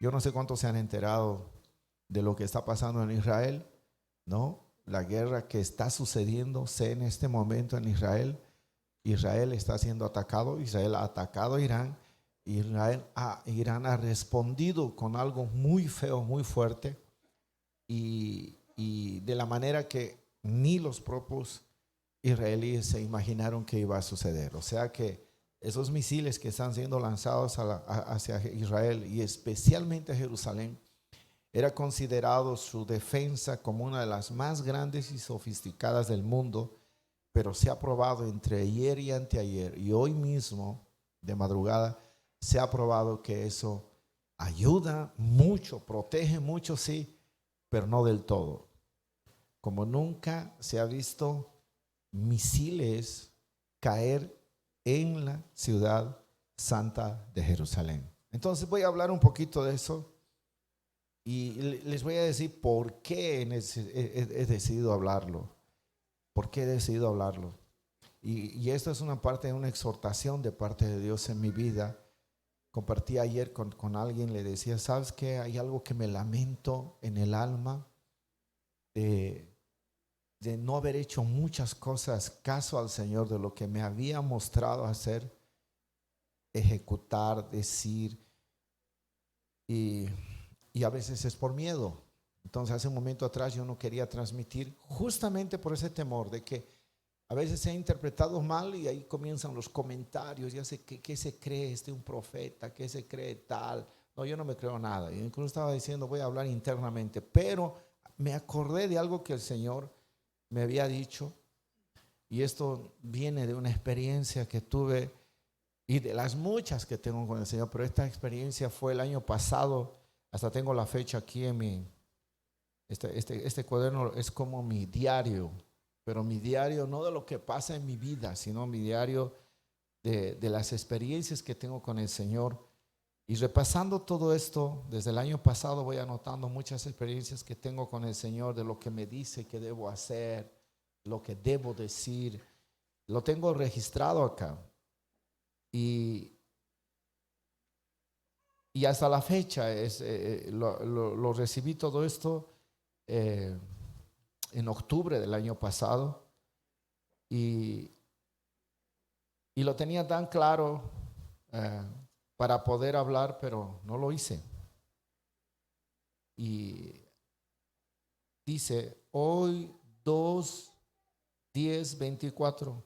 Yo no sé cuántos se han enterado de lo que está pasando en Israel, ¿no? La guerra que está sucediéndose en este momento en Israel. Israel está siendo atacado, Israel ha atacado a Irán, Irán ha respondido con algo muy feo, muy fuerte, y de la manera que ni los propios israelíes se imaginaron que iba a suceder. O sea que esos misiles que están siendo lanzados hacia Israel y especialmente a Jerusalén, era considerado su defensa como una de las más grandes y sofisticadas del mundo, pero se ha probado entre ayer y anteayer y hoy mismo de madrugada, se ha probado que eso ayuda mucho, protege mucho, sí, pero no del todo. Como nunca se ha visto misiles caer en la ciudad santa de Jerusalén. Entonces voy a hablar un poquito de eso y les voy a decir por qué he decidido hablarlo. ¿Por qué he decidido hablarlo? Y esto es una parte de una exhortación de parte de Dios en mi vida. Compartí ayer con alguien, le decía, ¿sabes qué? Hay algo que me lamento en el alma de, de no haber hecho muchas cosas caso al Señor de lo que me había mostrado hacer, ejecutar, decir, y, y a veces es por miedo. Entonces hace un momento atrás yo no quería transmitir justamente por ese temor de que a veces se ha interpretado mal y ahí comienzan los comentarios, ya sé qué se cree un profeta, qué se cree tal. No, yo no me creo nada. Yo incluso estaba diciendo, voy a hablar internamente, pero me acordé de algo que el Señor me había dicho, y esto viene de una experiencia que tuve y de las muchas que tengo con el Señor, pero esta experiencia fue el año pasado, hasta tengo la fecha aquí en este cuaderno es como mi diario, pero mi diario no de lo que pasa en mi vida, sino mi diario de las experiencias que tengo con el Señor. Y repasando todo esto, desde el año pasado voy anotando muchas experiencias que tengo con el Señor, de lo que me dice que debo hacer, lo que debo decir. Lo tengo registrado acá. Y, y hasta la fecha lo recibí todo esto eh, en octubre del año pasado. Y, y lo tenía tan claro eh, para poder hablar, pero no lo hice. Y dice, hoy 2/10/24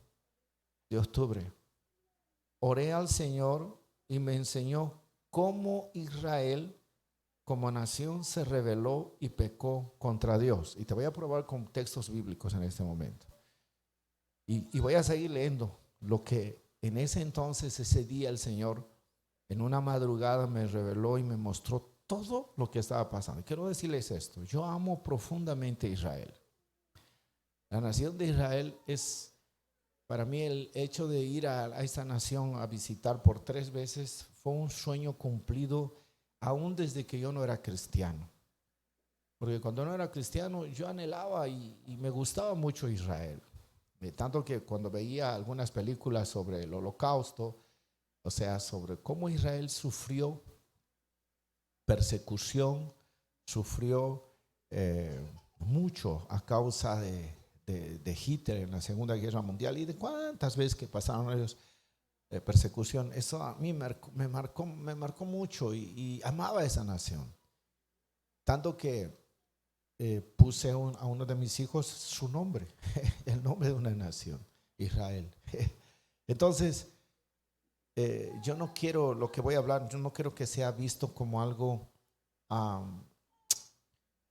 de octubre, oré al Señor y me enseñó cómo Israel como nación se rebeló y pecó contra Dios. Y te voy a probar con textos bíblicos en este momento. Y voy a seguir leyendo lo que en ese entonces, ese día, el Señor en una madrugada me reveló y me mostró todo lo que estaba pasando. Quiero decirles esto, yo amo profundamente a Israel. La nación de Israel es, para mí, el hecho de ir a esta nación a visitar por 3 veces fue un sueño cumplido, aún desde que yo no era cristiano. Porque cuando no era cristiano yo anhelaba y me gustaba mucho Israel. Tanto que cuando veía algunas películas sobre el holocausto, o sea, sobre cómo Israel sufrió persecución, sufrió mucho a causa de Hitler en la Segunda Guerra Mundial y de cuántas veces que pasaron ellos persecución. Eso a mí me marcó mucho y amaba esa nación. Tanto que puse a uno de mis hijos su nombre, el nombre de una nación, Israel. Entonces, yo no quiero, lo que voy a hablar, yo no quiero que sea visto como algo, um,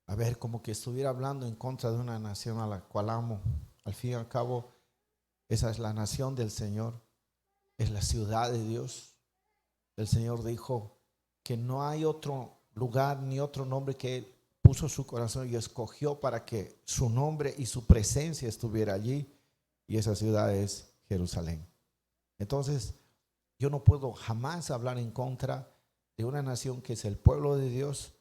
a ver, como que estuviera hablando en contra de una nación a la cual amo. Al fin y al cabo, esa es la nación del Señor, es la ciudad de Dios. El Señor dijo que no hay otro lugar ni otro nombre que Él puso su corazón y escogió para que su nombre y su presencia estuviera allí, y esa ciudad es Jerusalén. Entonces, yo no puedo jamás hablar en contra de una nación que es el pueblo de Dios,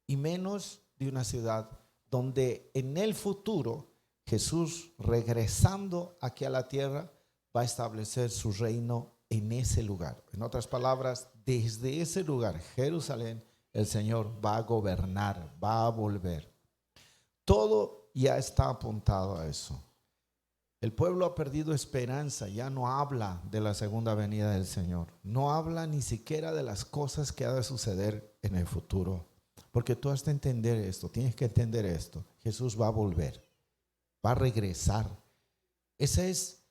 y menos de una ciudad donde en el futuro Jesús, regresando aquí a la tierra, va a establecer su reino en ese lugar. En otras palabras, desde ese lugar, Jerusalén, el Señor va a gobernar, va a volver. Todo ya está apuntado a eso. El pueblo ha perdido esperanza, ya no habla de la segunda venida del Señor. No habla ni siquiera de las cosas que ha de suceder en el futuro. Porque tú has de entender esto, tienes que entender esto. Jesús va a volver, va a regresar. Esa es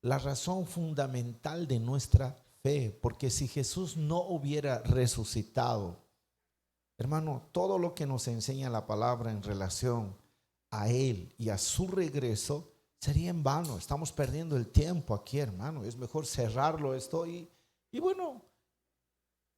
la razón fundamental de nuestra fe. Porque si Jesús no hubiera resucitado, hermano, todo lo que nos enseña la palabra en relación a Él y a su regreso sería en vano. Estamos perdiendo el tiempo aquí, hermano. Es mejor cerrarlo esto y bueno,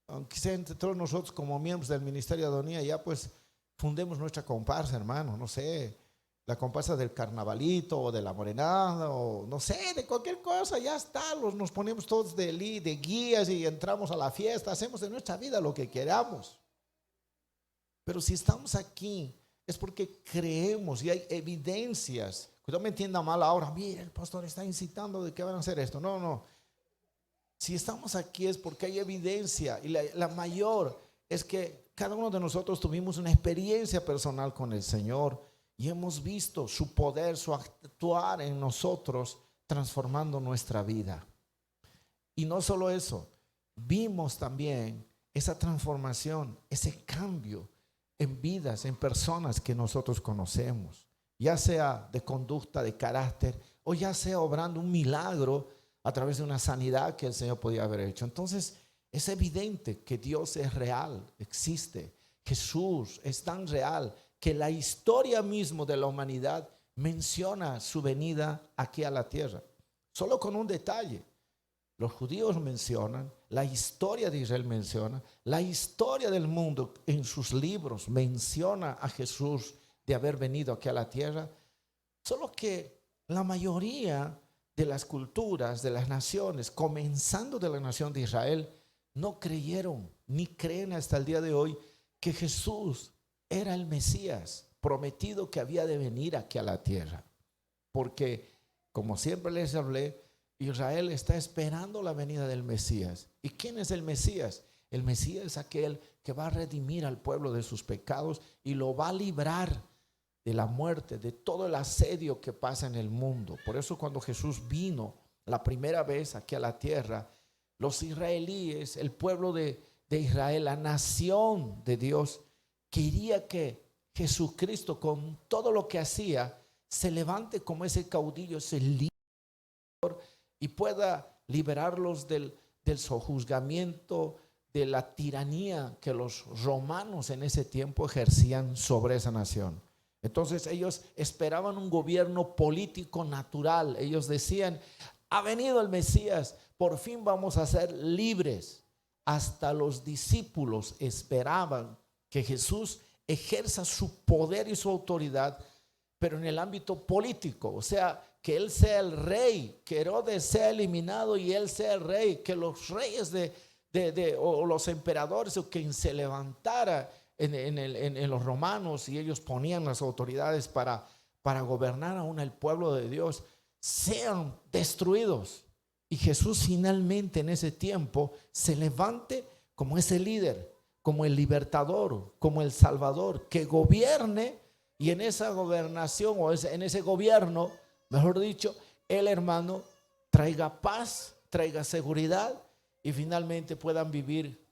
aunque sea entre todos nosotros como miembros del Ministerio de Adonía, ya pues fundemos nuestra comparsa, hermano. No sé, la comparsa del carnavalito o de la morenada o no sé, de cualquier cosa. Ya está, nos ponemos todos de guías y entramos a la fiesta. Hacemos de nuestra vida lo que queramos. Pero si estamos aquí es porque creemos y hay evidencias. Cuando me entienda mal ahora, mira, el pastor está incitando de que van a hacer esto. No. Si estamos aquí es porque hay evidencia y la mayor es que cada uno de nosotros tuvimos una experiencia personal con el Señor y hemos visto su poder, su actuar en nosotros transformando nuestra vida. Y no solo eso, vimos también esa transformación, ese cambio en vidas, en personas que nosotros conocemos, ya sea de conducta, de carácter, o ya sea obrando un milagro a través de una sanidad que el Señor podía haber hecho. Entonces es evidente que Dios es real, existe. Jesús es tan real que la historia misma de la humanidad menciona su venida aquí a la tierra. Solo con un detalle. Los judíos mencionan, la historia de Israel menciona, la historia del mundo en sus libros menciona a Jesús de haber venido aquí a la tierra. Solo que la mayoría de las culturas, de las naciones, comenzando de la nación de Israel, no creyeron ni creen hasta el día de hoy que Jesús era el Mesías prometido que había de venir aquí a la tierra. Porque, como siempre les hablé, Israel está esperando la venida del Mesías. ¿Y quién es el Mesías? El Mesías es aquel que va a redimir al pueblo de sus pecados y lo va a librar de la muerte, de todo el asedio que pasa en el mundo. Por eso cuando Jesús vino la primera vez aquí a la tierra, los israelíes, el pueblo de Israel, la nación de Dios, quería que Jesucristo con todo lo que hacía se levante como ese caudillo, ese líder, y pueda liberarlos del sojuzgamiento, de la tiranía que los romanos en ese tiempo ejercían sobre esa nación. Entonces ellos esperaban un gobierno político natural. Ellos decían, ha venido el Mesías, por fin vamos a ser libres. Hasta los discípulos esperaban que Jesús ejerza su poder y su autoridad, pero en el ámbito político, o sea, que Él sea el rey, que Herodes sea eliminado y Él sea el rey, que los reyes o los emperadores o quien se levantara en los romanos y ellos ponían las autoridades para gobernar aún el pueblo de Dios, sean destruidos. Y Jesús finalmente en ese tiempo se levante como ese líder, como el libertador, como el salvador, que gobierne y en esa gobernación o en ese gobierno, mejor dicho, el hermano traiga paz, traiga seguridad y finalmente puedan vivir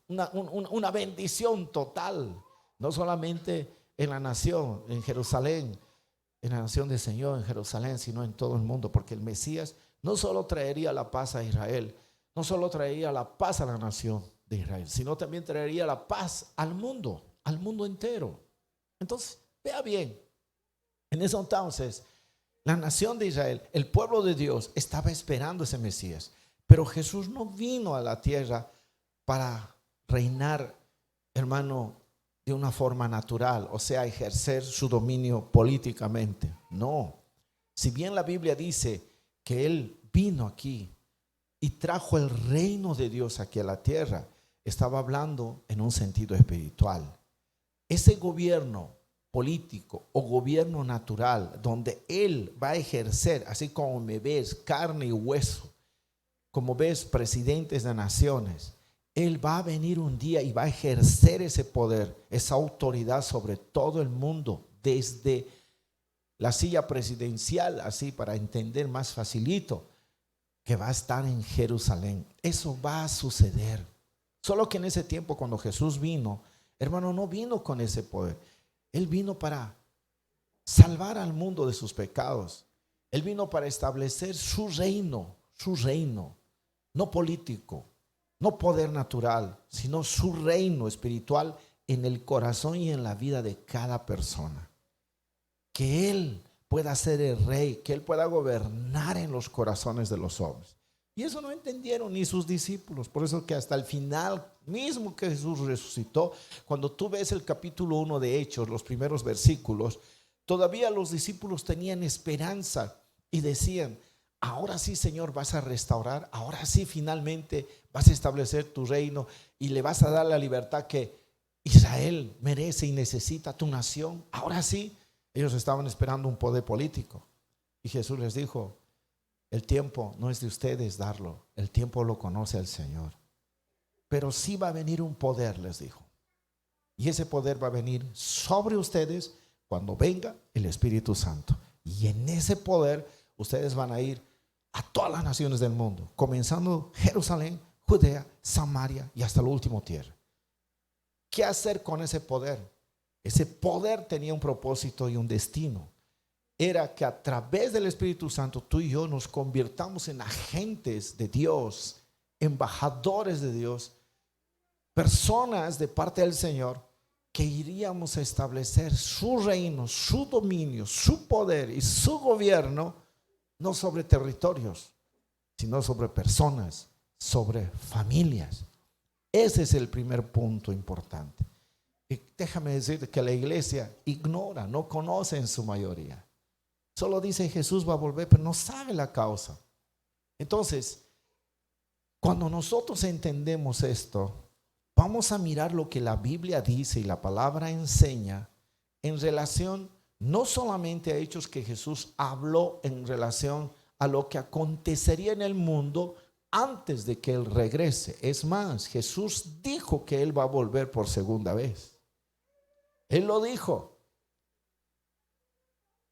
una bendición total, no solamente en la nación, en Jerusalén, en la nación del Señor, en Jerusalén, sino en todo el mundo, porque el Mesías no solo traería la paz a Israel, no solo traería la paz a la nación de Israel, sino también traería la paz al mundo entero. Entonces, vea bien, en ese entonces, la nación de Israel, el pueblo de Dios, estaba esperando ese Mesías, pero Jesús no vino a la tierra para reinar, hermano, de una forma natural, o sea, ejercer su dominio políticamente. No. Si bien la Biblia dice que Él vino aquí y trajo el reino de Dios aquí a la tierra, estaba hablando en un sentido espiritual. Ese gobierno político o gobierno natural donde Él va a ejercer, así como me ves, carne y hueso, como ves presidentes de naciones, Él va a venir un día y va a ejercer ese poder, esa autoridad sobre todo el mundo, desde la silla presidencial, así para entender más facilito, que va a estar en Jerusalén. Eso va a suceder. Solo que en ese tiempo, cuando Jesús vino, hermano, no vino con ese poder. Él vino para salvar al mundo de sus pecados. Él vino para establecer su reino, no político, no poder natural, sino su reino espiritual en el corazón y en la vida de cada persona. Que Él pueda ser el rey, que Él pueda gobernar en los corazones de los hombres. Y eso no entendieron ni sus discípulos. Por eso que hasta el final, mismo que Jesús resucitó, cuando tú ves el capítulo 1 de Hechos, los primeros versículos, todavía los discípulos tenían esperanza y decían: ahora sí, Señor, vas a restaurar, ahora sí finalmente vas a establecer tu reino y le vas a dar la libertad que Israel merece y necesita, tu nación. Ahora sí. Ellos estaban esperando un poder político y Jesús les dijo: el tiempo no es de ustedes darlo, el tiempo lo conoce el Señor, pero sí va a venir un poder, les dijo, y ese poder va a venir sobre ustedes cuando venga el Espíritu Santo, y en ese poder ustedes van a ir a todas las naciones del mundo, comenzando Jerusalén, Judea, Samaria y hasta el último tierra. ¿Qué hacer con ese poder? Ese poder tenía un propósito y un destino. Era que a través del Espíritu Santo tú y yo nos convirtamos en agentes de Dios, embajadores de Dios, personas de parte del Señor, que iríamos a establecer su reino, su dominio, su poder y su gobierno, no sobre territorios, sino sobre personas, sobre familias. Ese es el primer punto importante. Y déjame decirte que la iglesia ignora, no conoce en su mayoría. Solo dice Jesús va a volver, pero no sabe la causa. Entonces, cuando nosotros entendemos esto, vamos a mirar lo que la Biblia dice y la palabra enseña en relación no solamente a hechos que Jesús habló en relación a lo que acontecería en el mundo antes de que Él regrese. Es más, Jesús dijo que Él va a volver por segunda vez. Él lo dijo.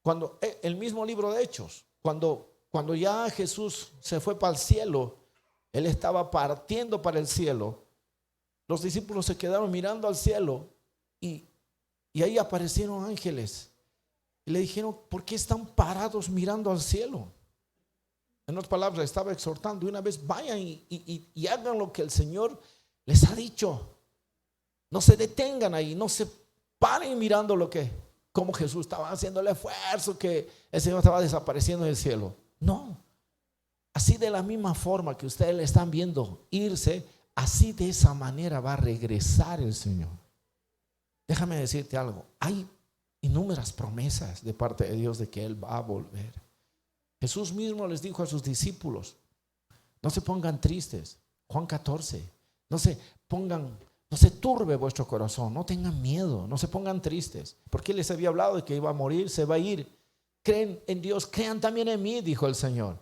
Cuando el mismo libro de Hechos, cuando ya Jesús se fue para el cielo, Él estaba partiendo para el cielo, los discípulos se quedaron mirando al cielo y ahí aparecieron ángeles y le dijeron: ¿por qué están parados mirando al cielo? En otras palabras, estaba exhortando: de una vez vayan y hagan lo que el Señor les ha dicho. No se detengan ahí, no se paren mirando como Jesús estaba haciendo el esfuerzo, que el Señor estaba desapareciendo en el cielo. No, así de la misma forma que ustedes le están viendo irse, así de esa manera va a regresar el Señor. Déjame decirte algo, hay innumerables promesas de parte de Dios de que Él va a volver. Jesús mismo les dijo a sus discípulos: no se pongan tristes. Juan 14, no se turbe vuestro corazón, no tengan miedo, no se pongan tristes, porque Él les había hablado de que iba a morir, se va a ir. Creen en Dios, crean también en mí, dijo el Señor.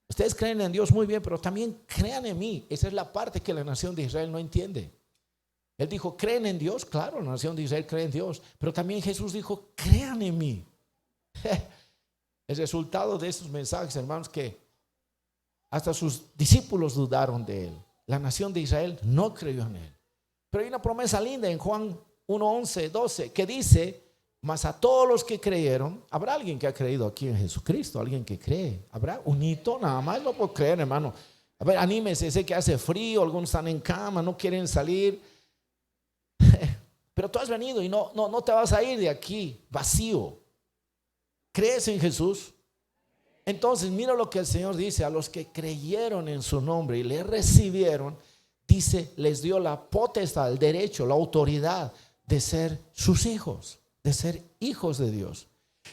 Ustedes creen en Dios muy bien, pero también crean en mí. Esa es la parte que la nación de Israel no entiende. Él dijo: creen en Dios. Claro, la nación de Israel cree en Dios, pero también Jesús dijo: crean en mí. El resultado de esos mensajes, hermanos, que hasta sus discípulos dudaron de Él. La nación de Israel no creyó en Él. Pero hay una promesa linda en Juan 1, 11, 12 que dice: mas a todos los que creyeron. Habrá alguien que ha creído aquí en Jesucristo, alguien que cree. Habrá un hito, nada más no puedo creer, hermano. A ver, anímese, sé que hace frío, algunos están en cama, no quieren salir. Pero tú has venido y no te vas a ir de aquí vacío. ¿Crees en Jesús? Entonces mira lo que el Señor dice: a los que creyeron en su nombre y le recibieron, dice, les dio la potestad, el derecho, la autoridad de ser sus hijos, de ser hijos de Dios.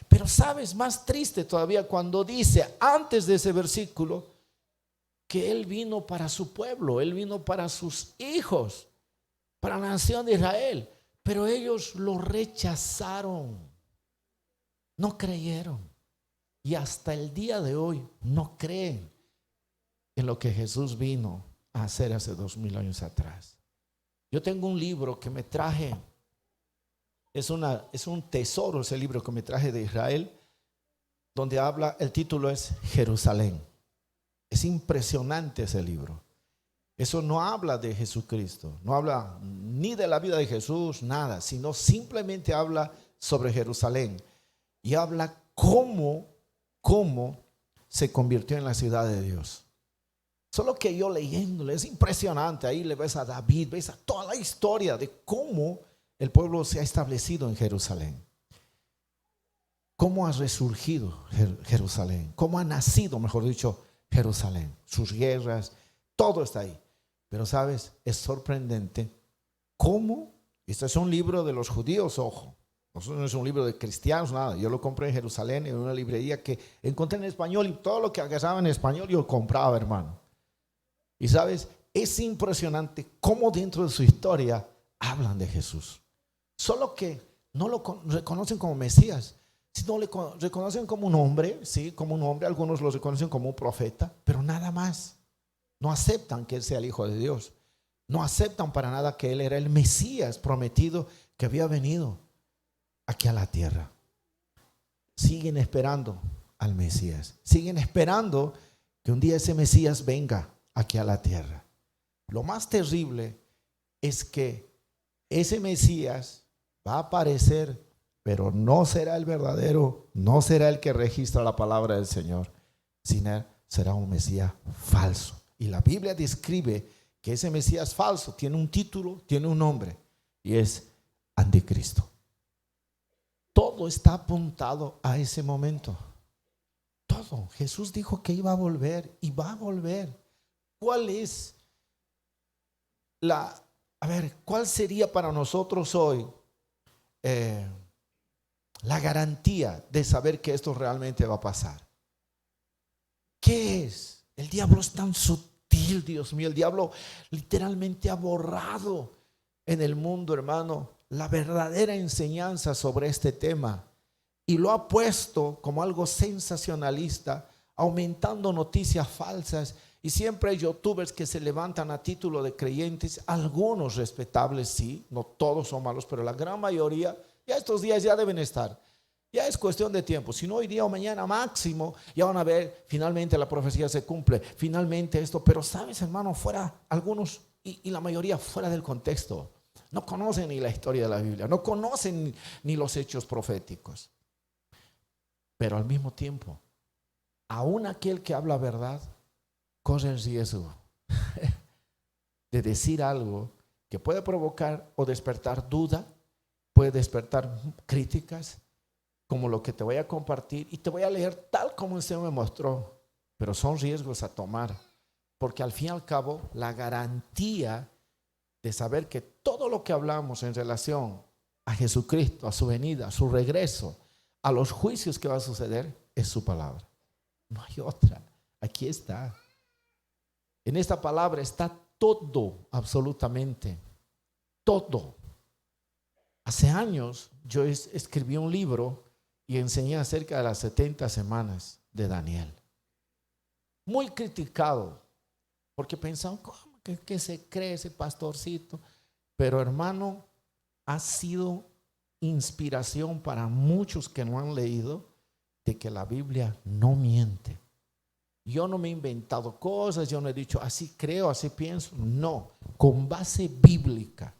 Pero sabes, más triste todavía cuando dice antes de ese versículo que Él vino para su pueblo, Él vino para sus hijos, para la nación de Israel, pero ellos lo rechazaron, no creyeron, y hasta el día de hoy no creen en lo que Jesús vino a hacer hace 2000 años atrás. Yo tengo un libro que me traje, es un tesoro ese libro que me traje de Israel, donde habla, el título es Jerusalén. Es impresionante ese libro. Eso no habla de Jesucristo, no habla ni de la vida de Jesús, nada, sino simplemente habla sobre Jerusalén y habla cómo se convirtió en la ciudad de Dios. Solo que yo leyéndole es impresionante. Ahí le ves a David, ves a toda la historia de cómo el pueblo se ha establecido en Jerusalén. Cómo ha resurgido Jerusalén, cómo ha nacido, mejor dicho, Jerusalén. Sus guerras, todo está ahí. Pero sabes, es sorprendente cómo, este es un libro de los judíos, ojo, no es un libro de cristianos, nada. Yo lo compré en Jerusalén en una librería que encontré en español y todo lo que agarraba en español yo compraba, hermano. Y sabes, es impresionante cómo dentro de su historia hablan de Jesús. Solo que no lo reconocen como Mesías, sino le reconocen como un hombre, sí, como un hombre. Algunos lo reconocen como un profeta, pero nada más. No aceptan que él sea el Hijo de Dios. No aceptan para nada que él era el Mesías prometido que había venido aquí a la tierra. Siguen esperando al Mesías. Siguen esperando que un día ese Mesías venga aquí a la tierra. Lo más terrible es que ese Mesías va a aparecer, pero no será el verdadero, no será el que registra la palabra del Señor, sino será un Mesías falso. Y la Biblia describe que ese Mesías falso tiene un título, tiene un nombre, y es Anticristo. Todo está apuntado a ese momento. Todo. Jesús dijo que iba a volver y va a volver. ¿Cuál es cuál sería para nosotros hoy la garantía de saber que esto realmente va a pasar? ¿Qué es? El diablo es tan sutil, Dios mío. El diablo literalmente ha borrado en el mundo, hermano, la verdadera enseñanza sobre este tema y lo ha puesto como algo sensacionalista, aumentando noticias falsas. Y siempre hay youtubers que se levantan a título de creyentes, algunos respetables, sí, no todos son malos, pero la gran mayoría, ya estos días ya deben estar. Ya es cuestión de tiempo, si no hoy día o mañana máximo, ya van a ver, finalmente la profecía se cumple, finalmente esto. Pero sabes, hermano, fuera algunos y la mayoría fuera del contexto. No conocen ni la historia de la Biblia, no conocen ni los hechos proféticos. Pero al mismo tiempo, aún aquel que habla verdad corre el riesgo de decir algo que puede provocar o despertar duda, puede despertar críticas, como lo que te voy a compartir, y te voy a leer tal como el Señor me mostró. Pero son riesgos a tomar, porque al fin y al cabo la garantía de saber que todo lo que hablamos en relación a Jesucristo, a su venida, a su regreso, a los juicios que va a suceder, es su palabra. No hay otra. Aquí está. En esta palabra está todo, absolutamente todo. Hace años yo escribí un libro y enseñé acerca de las 70 semanas de Daniel. Muy criticado, porque pensaban, ¿cómo que se cree ese pastorcito? Pero hermano, ha sido inspiración para muchos que no han leído de que la Biblia no miente. Yo no me he inventado cosas, yo no he dicho así creo, así pienso. No, con base bíblica,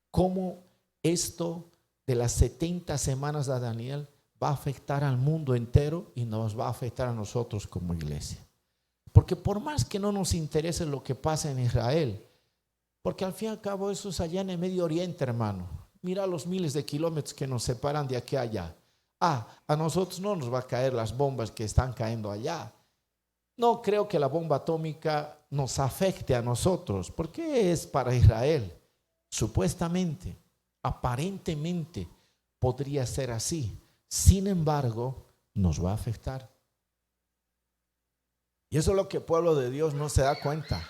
cómo esto de las 70 semanas de Daniel va a afectar al mundo entero y nos va a afectar a nosotros como iglesia. Porque por más que no nos interese lo que pasa en Israel, porque al fin y al cabo eso es allá en el Medio Oriente, hermano. Mira los miles de kilómetros que nos separan de aquí a allá. A nosotros no nos va a caer las bombas que están cayendo allá. No creo que la bomba atómica nos afecte a nosotros, porque es para Israel. Supuestamente, aparentemente podría ser así. Sin embargo, nos va a afectar. Y eso es lo que el pueblo de Dios no se da cuenta.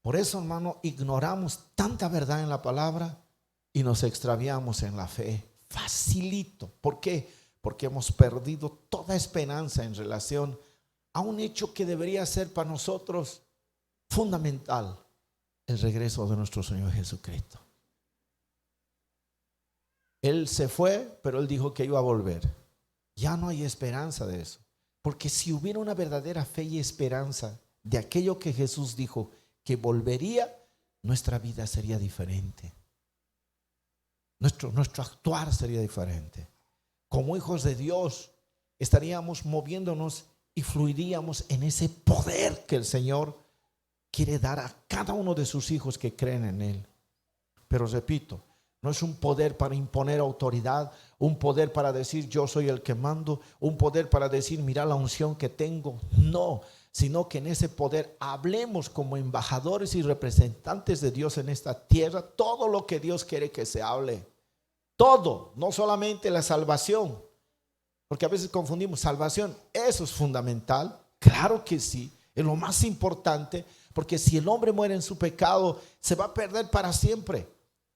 Por eso, hermano, ignoramos tanta verdad en la palabra y nos extraviamos en la fe. Facilito. ¿Por qué? Porque hemos perdido toda esperanza en relación a un hecho que debería ser para nosotros fundamental. el regreso de nuestro Señor Jesucristo. Él se fue, pero Él dijo que iba a volver. Ya no hay esperanza de eso. Porque si hubiera una verdadera fe y esperanza de aquello que Jesús dijo que volvería, nuestra vida sería diferente. Nuestro actuar sería diferente. Como hijos de Dios estaríamos moviéndonos y fluiríamos en ese poder que el Señor quiere dar a cada uno de sus hijos que creen en Él. Pero repito, no es un poder para imponer autoridad, un poder para decir yo soy el que mando, un poder para decir mira la unción que tengo. No, sino que en ese poder hablemos como embajadores y representantes de Dios en esta tierra todo lo que Dios quiere que se hable. Todo, no solamente la salvación, porque a veces confundimos salvación. Eso es fundamental, claro que sí, es lo más importante, porque si el hombre muere en su pecado, se va a perder para siempre.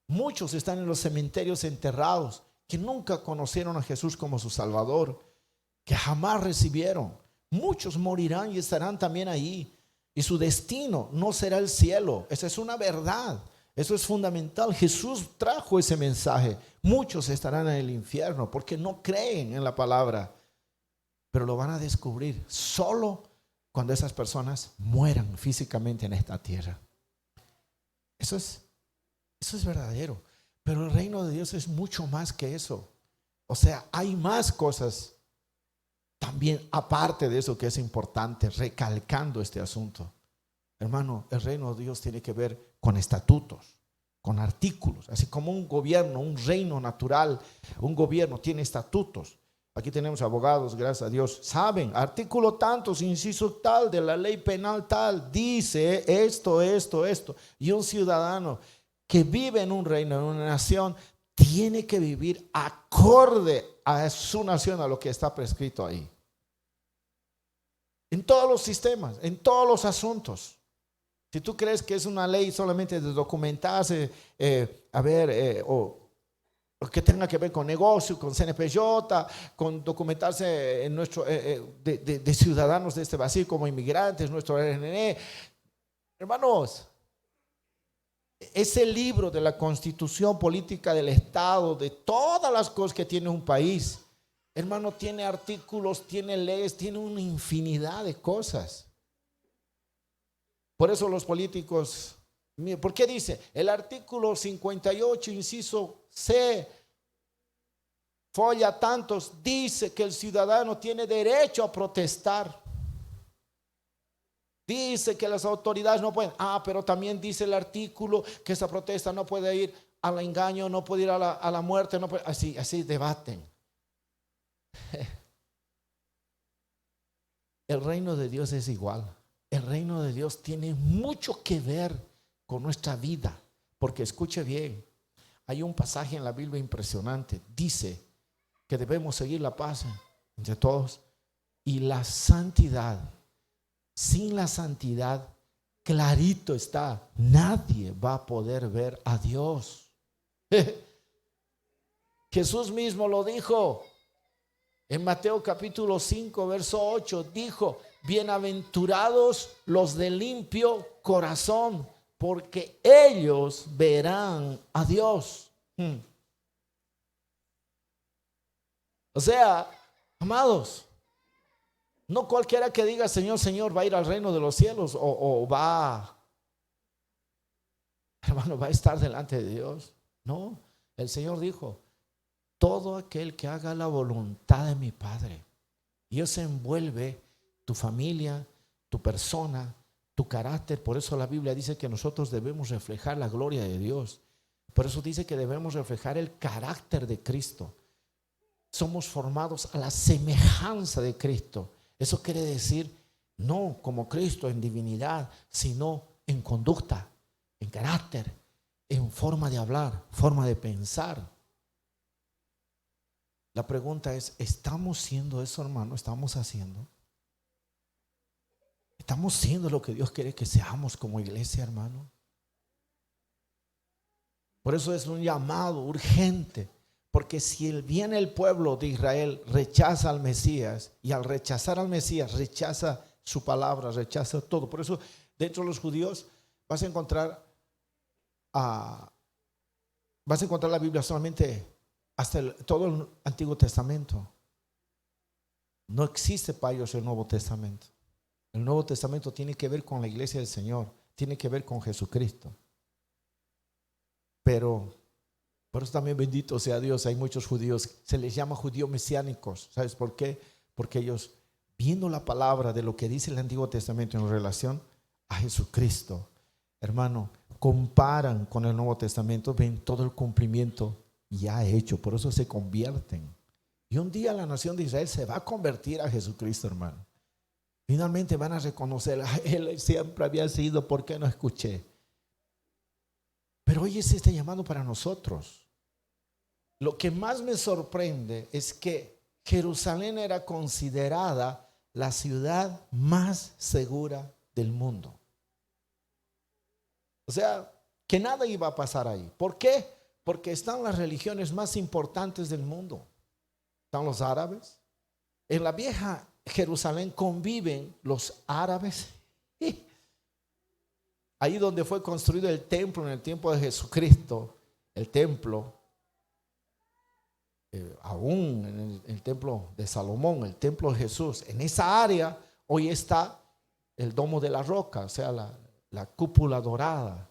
Muchos están en los cementerios enterrados, que nunca conocieron a Jesús como su Salvador, que jamás recibieron. Muchos morirán y estarán también ahí, y su destino no será el cielo. Esa es una verdad. Eso es fundamental. Jesús trajo ese mensaje. Muchos estarán en el infierno porque no creen en la palabra, pero lo van a descubrir solo cuando esas personas mueran físicamente en esta tierra. Eso es verdadero. Pero el reino de Dios es mucho más que eso. O sea, hay más cosas también aparte de eso que es importante, recalcando este asunto. Hermano, el reino de Dios tiene que ver con estatutos, con artículos, así como un gobierno, un reino natural, un gobierno tiene estatutos. Aquí tenemos abogados, gracias a Dios, saben, artículo tantos, inciso tal de la ley penal tal, dice esto. Y un ciudadano que vive en un reino, en una nación, tiene que vivir acorde a su nación, a lo que está prescrito ahí. En todos los sistemas, en todos los asuntos. Si tú crees que es una ley solamente de documentarse, o que tenga que ver con negocio, con CNPJ, con documentarse en nuestro, de ciudadanos de este vacío como inmigrantes, nuestro RNE. Hermanos, ese libro de la Constitución Política del Estado, de todas las cosas que tiene un país, hermano, tiene artículos, tiene leyes, tiene una infinidad de cosas. Por eso los políticos, ¿por qué dice? El artículo 58, inciso C, folla tantos, dice que el ciudadano tiene derecho a protestar. Dice que las autoridades no pueden. Pero también dice el artículo que esa protesta no puede ir al engaño, no puede ir a la muerte, no puede, así debaten. El reino de Dios es igual. El reino de Dios tiene mucho que ver con nuestra vida, porque escuche bien, hay un pasaje en la Biblia impresionante, dice que debemos seguir la paz entre todos y la santidad. Sin la santidad, clarito está, nadie va a poder ver a Dios. Jesús mismo lo dijo en Mateo capítulo 5, verso 8, dijo: bienaventurados los de limpio corazón, porque ellos verán a Dios. O sea, amados, no cualquiera que diga Señor, Señor va a ir al reino de los cielos o va, hermano, va a estar delante de Dios. No, el Señor dijo: todo aquel que haga la voluntad de mi Padre. Y eso envuelve tu familia, tu persona, tu carácter. Por eso la Biblia dice que nosotros debemos reflejar la gloria de Dios. Por eso dice que debemos reflejar el carácter de Cristo. Somos formados a la semejanza de Cristo. Eso quiere decir no como Cristo en divinidad, sino en conducta, en carácter, en forma de hablar, forma de pensar. La pregunta es, ¿estamos siendo eso, hermano? ¿Estamos haciendo? ¿Estamos siendo lo que Dios quiere que seamos como iglesia, hermano? Por eso es un llamado urgente, porque si viene el pueblo de Israel, rechaza al Mesías, y al rechazar al Mesías, rechaza su palabra, rechaza todo. Por eso dentro de los judíos vas a encontrar vas a encontrar la Biblia solamente hasta todo el Antiguo Testamento. No existe para ellos el Nuevo Testamento. El Nuevo Testamento tiene que ver con la iglesia del Señor, tiene que ver con Jesucristo. Pero por eso también, bendito sea Dios, hay muchos judíos, se les llama judíos mesiánicos. ¿Sabes por qué? Porque ellos, viendo la palabra de lo que dice el Antiguo Testamento en relación a Jesucristo, hermano, comparan con el Nuevo Testamento, ven todo el cumplimiento ya hecho, por eso se convierten. Y un día la nación de Israel se va a convertir a Jesucristo, hermano. Finalmente van a reconocer, Él siempre había sido, ¿por qué no escuché? Pero hoy es este llamado para nosotros. Lo que más me sorprende es que Jerusalén era considerada la ciudad más segura del mundo. O sea, que nada iba a pasar ahí. ¿Por qué? Porque están las religiones más importantes del mundo. Están los árabes. En la vieja Jerusalén conviven los árabes. Ahí donde fue construido el templo en el tiempo de Jesucristo, el templo, aún en el templo de Salomón, el templo de Jesús, en esa área hoy está el domo de la roca, o sea, la cúpula dorada.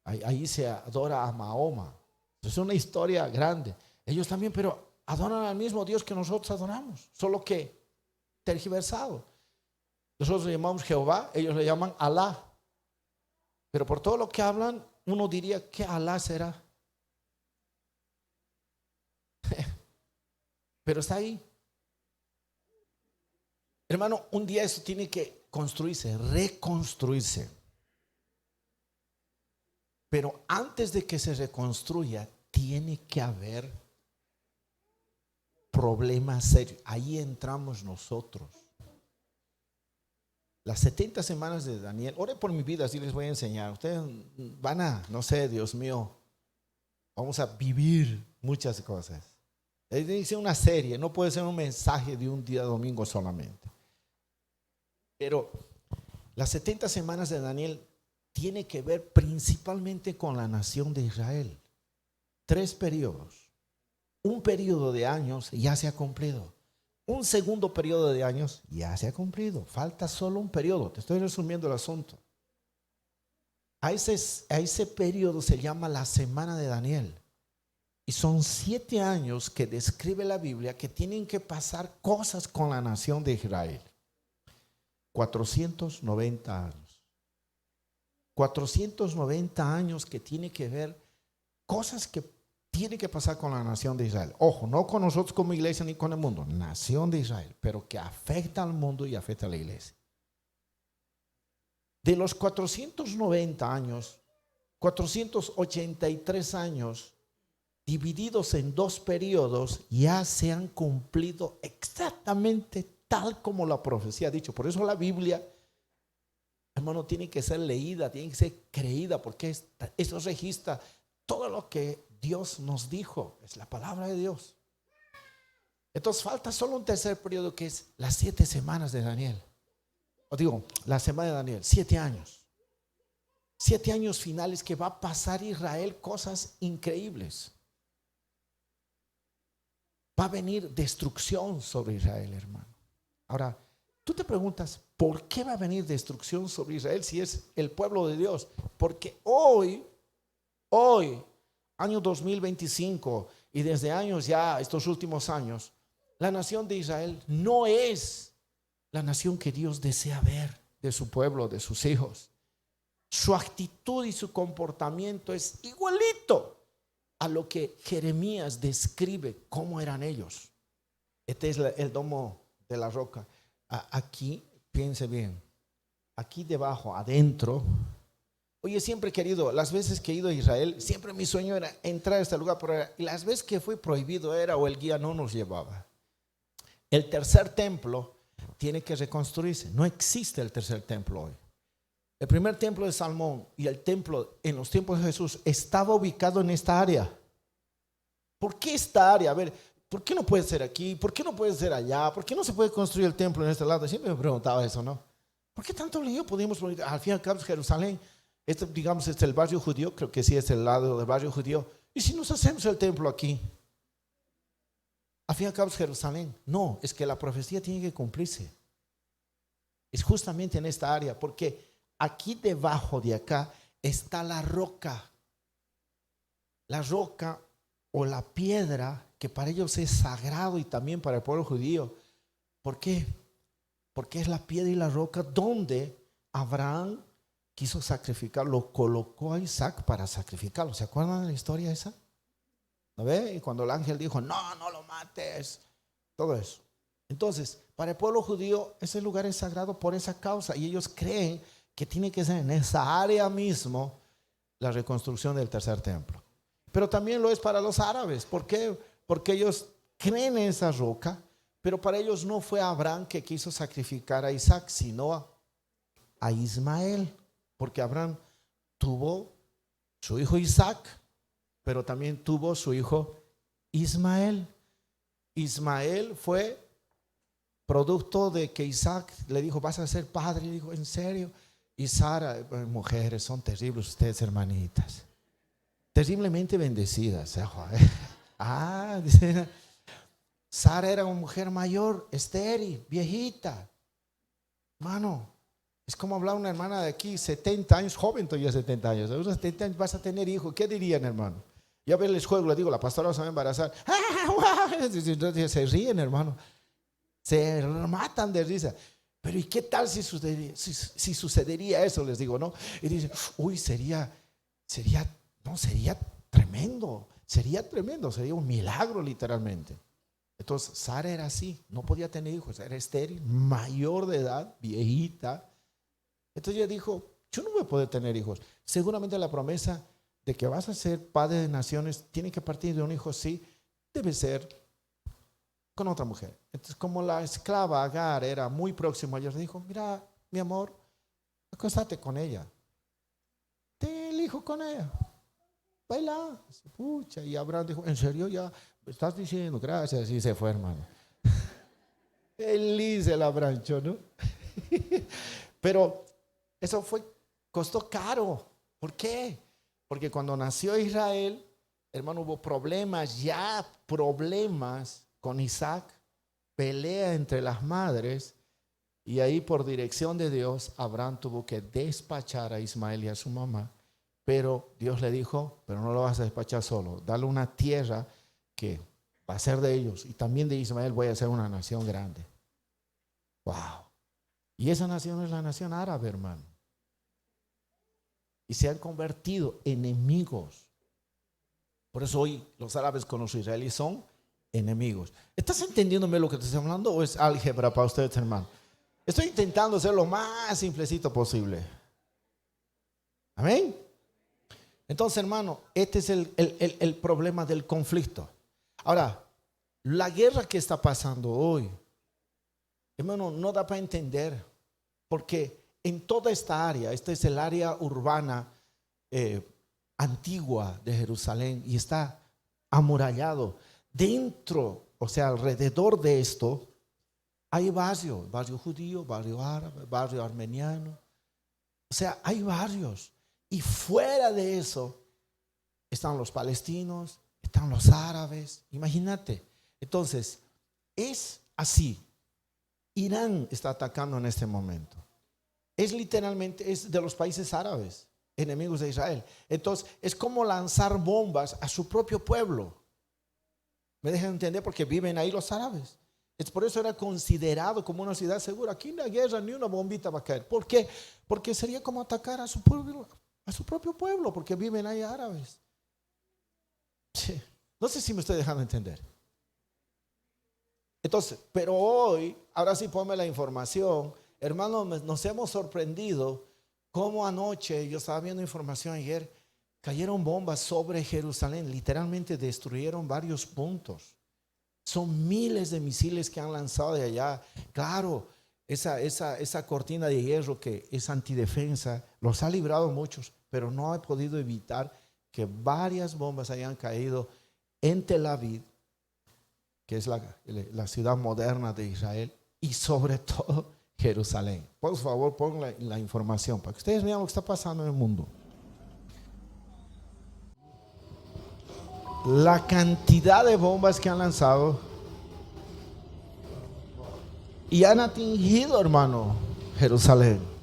Ahí se adora a Mahoma. Es una historia grande. Ellos también, pero adoran al mismo Dios que nosotros adoramos, solo que tergiversado. Nosotros le llamamos Jehová, ellos le llaman Alá. Pero por todo lo que hablan, uno diría que Alá será. Pero está ahí. Hermano, un día eso tiene que construirse, reconstruirse. Pero antes de que se reconstruya, tiene que haber problemas serios. Ahí entramos nosotros. Las 70 semanas de Daniel, ore por mi vida, así les voy a enseñar. Ustedes van a, no sé, Dios mío, vamos a vivir muchas cosas. Dice una serie, no puede ser un mensaje de un día domingo solamente. Pero las 70 semanas de Daniel tiene que ver principalmente con la nación de Israel. 3 periodos. Un periodo de años ya se ha cumplido. Un segundo periodo de años ya se ha cumplido. Falta solo un periodo. Te estoy resumiendo el asunto. A ese periodo se llama la semana de Daniel. Y son 7 años que describe la Biblia que tienen que pasar cosas con la nación de Israel. 490 años. 490 años que tiene que ver cosas que tiene que pasar con la nación de Israel. Ojo, no con nosotros como iglesia ni con el mundo, nación de Israel, pero que afecta al mundo y afecta a la iglesia. De los 490 años, 483 años divididos en 2 periodos ya se han cumplido exactamente tal como la profecía ha dicho. Por eso la Biblia, hermano, tiene que ser leída, tiene que ser creída, porque eso registra todo lo que Dios nos dijo, es la palabra de Dios. Entonces falta solo un tercer periodo, que es las 7 semanas de Daniel. O digo, la semana de Daniel, 7 años. 7 años finales que va a pasar Israel cosas increíbles. Va a venir destrucción sobre Israel, hermano. Ahora, tú te preguntas, ¿por qué va a venir destrucción sobre Israel si es el pueblo de Dios? Porque hoy, año 2025 y desde años ya, estos últimos años, la nación de Israel no es la nación que Dios desea ver de su pueblo, de sus hijos. Su actitud y su comportamiento es igualito a lo que Jeremías describe cómo eran ellos. Este es el domo de la roca. Aquí, piense bien, aquí debajo, adentro. Oye, siempre he querido, las veces que he ido a Israel, siempre mi sueño era entrar a este lugar, pero las veces que fui prohibido era o el guía no nos llevaba. El tercer templo tiene que reconstruirse. No existe el tercer templo hoy. El primer templo de Salomón y el templo en los tiempos de Jesús estaba ubicado en esta área. ¿Por qué esta área? A ver, ¿por qué no puede ser aquí? ¿Por qué no puede ser allá? ¿Por qué no se puede construir el templo en este lado? Siempre me preguntaba eso, ¿no? ¿Por qué tanto lío podemos poner? Al fin y al cabo es Jerusalén. Este, digamos, es el barrio judío, creo que sí es el lado del barrio judío. ¿Y si nos hacemos el templo aquí? Al fin y al cabo es Jerusalén. No, es que la profecía tiene que cumplirse. Es justamente en esta área, porque aquí debajo de acá está la roca. La roca o la piedra que para ellos es sagrado y también para el pueblo judío. ¿Por qué? Porque es la piedra y la roca donde Abraham quiso sacrificarlo, colocó a Isaac para sacrificarlo. ¿Se acuerdan de la historia esa? ¿No ve? Y cuando el ángel dijo, no, no lo mates, todo eso. Entonces, para el pueblo judío, ese lugar es sagrado por esa causa y ellos creen que tiene que ser en esa área mismo la reconstrucción del tercer templo. Pero también lo es para los árabes. ¿Por qué? Porque ellos creen en esa roca, pero para ellos no fue Abraham que quiso sacrificar a Isaac, sino a Ismael. Porque Abraham tuvo su hijo Isaac, pero también tuvo su hijo Ismael. Ismael fue producto de que Isaac le dijo, vas a ser padre. Y dijo, ¿en serio? Y Sara, mujeres son terribles ustedes, hermanitas. Terriblemente bendecidas. Dice, Sara era una mujer mayor, estéril, viejita. Hermano, es como hablar una hermana de aquí, 70 años, joven todavía 70 años. A unos 70 años vas a tener hijos. ¿Qué dirían, hermano? Ya ven, les juego, le digo, la pastora se va a embarazar. Se ríen, hermano. Se matan de risa. Pero ¿y qué tal si sucedería eso? Les digo, ¿no? Y dicen, uy, sería tremendo. Sería tremendo, sería un milagro literalmente. Entonces, Sara era así, no podía tener hijos, era estéril, mayor de edad, viejita. Entonces ella dijo, yo no voy a poder tener hijos. Seguramente la promesa de que vas a ser padre de naciones tiene que partir de un hijo, sí, debe ser con otra mujer. Entonces, como la esclava Agar era muy próxima a ella, le dijo, mira, mi amor, acostate con ella. Ten el hijo con ella. Baila. Pucha. Y Abraham dijo, ¿en serio ya me estás diciendo? Gracias. Y se fue, hermano. Feliz el Abrahancho, ¿no? Pero eso costó caro. ¿Por qué? Porque cuando nació Israel, hermano, hubo problemas con Isaac, pelea entre las madres, y ahí por dirección de Dios, Abraham tuvo que despachar a Ismael y a su mamá, pero Dios le dijo, pero no lo vas a despachar solo, dale una tierra que va a ser de ellos, y también de Ismael voy a hacer una nación grande. Wow. Y esa nación es la nación árabe, hermano. Y se han convertido enemigos. Por eso hoy los árabes con los israelíes son enemigos. ¿Estás entendiéndome lo que te estoy hablando o es álgebra para ustedes, hermano? Estoy intentando ser lo más simplecito posible. Amén. Entonces, hermano, este es el problema del conflicto. Ahora, la guerra que está pasando hoy, hermano, no da para entender, porque en toda esta área, esta es el área urbana antigua de Jerusalén y está amurallado. Dentro, o sea, alrededor de esto, hay barrio judío, barrio árabe, barrio armeniano. O sea, hay barrios. Y fuera de eso están los palestinos, están los árabes. Imagínate. Entonces, es así. Irán está atacando en este momento. Es literalmente, es de los países árabes, enemigos de Israel. Entonces, es como lanzar bombas a su propio pueblo. ¿Me dejan entender? Porque viven ahí los árabes. Es por eso era considerado como una ciudad segura. Aquí en la guerra ni una bombita va a caer. ¿Por qué? Porque sería como atacar a su pueblo, a su propio pueblo, porque viven ahí árabes. Sí. No sé si me estoy dejando entender. Entonces, pero hoy, ahora sí ponme la información, hermanos, nos hemos sorprendido cómo anoche, yo estaba viendo información ayer, cayeron bombas sobre Jerusalén, literalmente destruyeron varios puntos. Son miles de misiles que han lanzado de allá. Claro, esa cortina de hierro que es antidefensa, los ha librado muchos, pero no ha podido evitar que varias bombas hayan caído en Tel Aviv, que es la ciudad moderna de Israel, y sobre todo Jerusalén. Por favor, pon la información para que ustedes vean lo que está pasando en el mundo. La cantidad de bombas que han lanzado y han atingido, hermano, Jerusalén.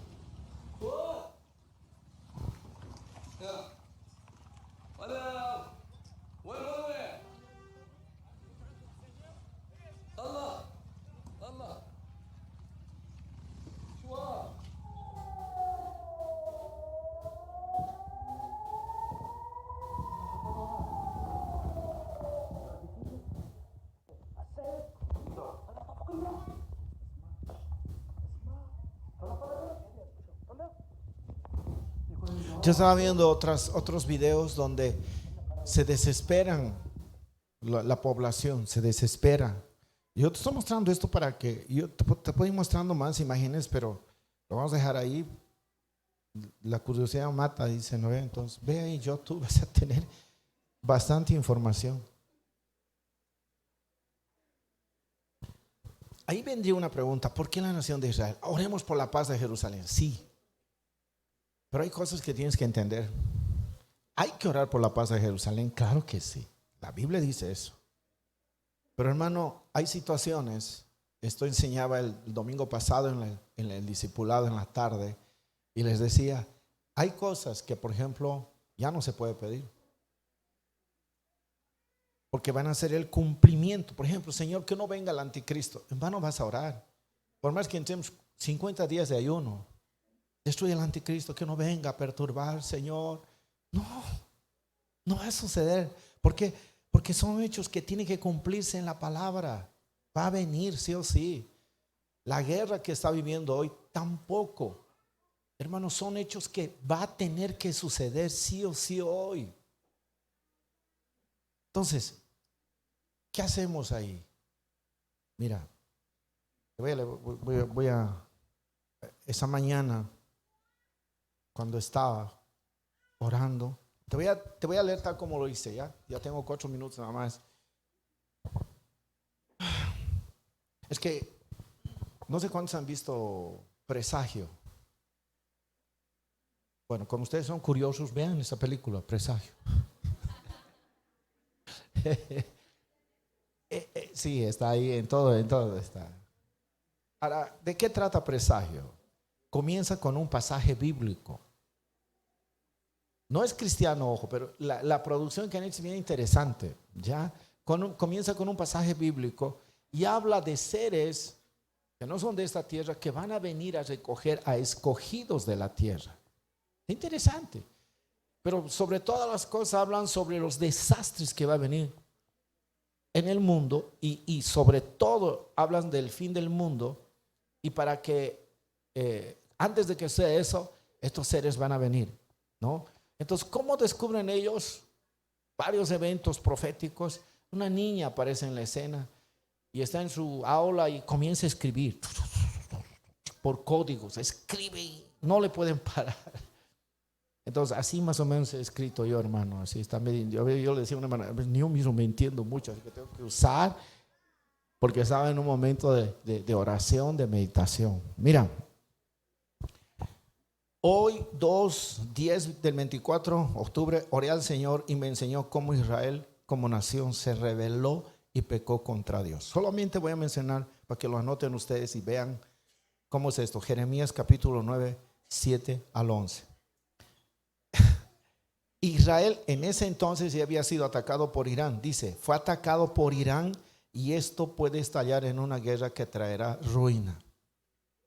Yo estaba viendo otros videos donde se desesperan, la población se desespera. Yo te estoy mostrando esto para que, yo te puedo ir mostrando más imágenes, pero lo vamos a dejar ahí. La curiosidad mata, dice Noé. Entonces ve ahí YouTube, vas a tener bastante información. Ahí vendría una pregunta: ¿por qué la nación de Israel? Oremos por la paz de Jerusalén. Sí, pero hay cosas que tienes que entender. ¿Hay que orar por la paz de Jerusalén? Claro que sí. La Biblia dice eso. Pero hermano, hay situaciones. Esto enseñaba el domingo pasado en el discipulado en la tarde. Y les decía, hay cosas que, por ejemplo, ya no se puede pedir. Porque van a ser el cumplimiento. Por ejemplo, Señor, que no venga el anticristo. En vano vas a orar. Por más que entremos 50 días de ayuno. Destruye el anticristo, que no venga a perturbar, Señor. No va a suceder. ¿Por qué? Porque son hechos que tienen que cumplirse en la palabra. Va a venir sí o sí. La guerra que está viviendo hoy tampoco. Hermanos, son hechos que va a tener que suceder sí o sí hoy. Entonces, ¿qué hacemos ahí? Mira, voy a esa mañana, cuando estaba orando, te voy a leer tal como lo hice. Ya tengo 4 minutos nada más. Es que no sé cuántos han visto Presagio. Bueno, como ustedes son curiosos, vean esa película, Presagio. Sí, está ahí en todo está. Ahora, ¿de qué trata Presagio? Comienza con un pasaje bíblico. No es cristiano, ojo, pero la producción que han hecho es bien interesante. Ya comienza con un pasaje bíblico y habla de seres que no son de esta tierra, que van a venir a recoger a escogidos de la tierra. Es interesante. Pero sobre todas las cosas hablan sobre los desastres que va a venir en el mundo y sobre todo hablan del fin del mundo, y para que antes de que sea eso, estos seres van a venir, ¿no? Entonces, ¿cómo descubren ellos? Varios eventos proféticos. Una niña aparece en la escena y está en su aula y comienza a escribir por códigos, escribe y no le pueden parar. Entonces, así más o menos he escrito yo, hermano. Así está. Yo le decía a una hermana, yo mismo me entiendo mucho, así que tengo que usar, porque estaba en un momento de oración, de meditación. Mira, hoy 2/10 del 24 de octubre oré al Señor y me enseñó cómo Israel como nación se rebeló y pecó contra Dios. Solamente voy a mencionar para que lo anoten ustedes y vean cómo es esto. Jeremías capítulo 9, 7 al 11. Israel en ese entonces ya había sido atacado por Irán. Dice, fue atacado por Irán y esto puede estallar en una guerra que traerá ruina.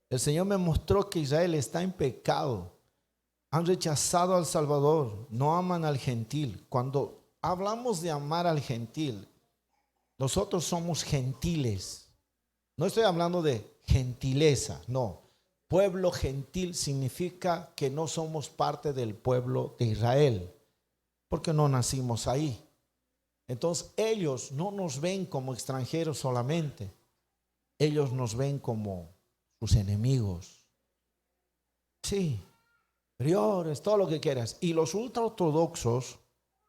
El Señor me mostró que Israel está en pecado. Han rechazado al Salvador, no aman al gentil. Cuando hablamos de amar al gentil, nosotros somos gentiles. No estoy hablando de gentileza, no. Pueblo gentil significa que no somos parte del pueblo de Israel, porque no nacimos ahí. Entonces ellos no nos ven como extranjeros solamente, ellos nos ven como sus enemigos. Sí, priores, todo lo que quieras. Y los ultraortodoxos,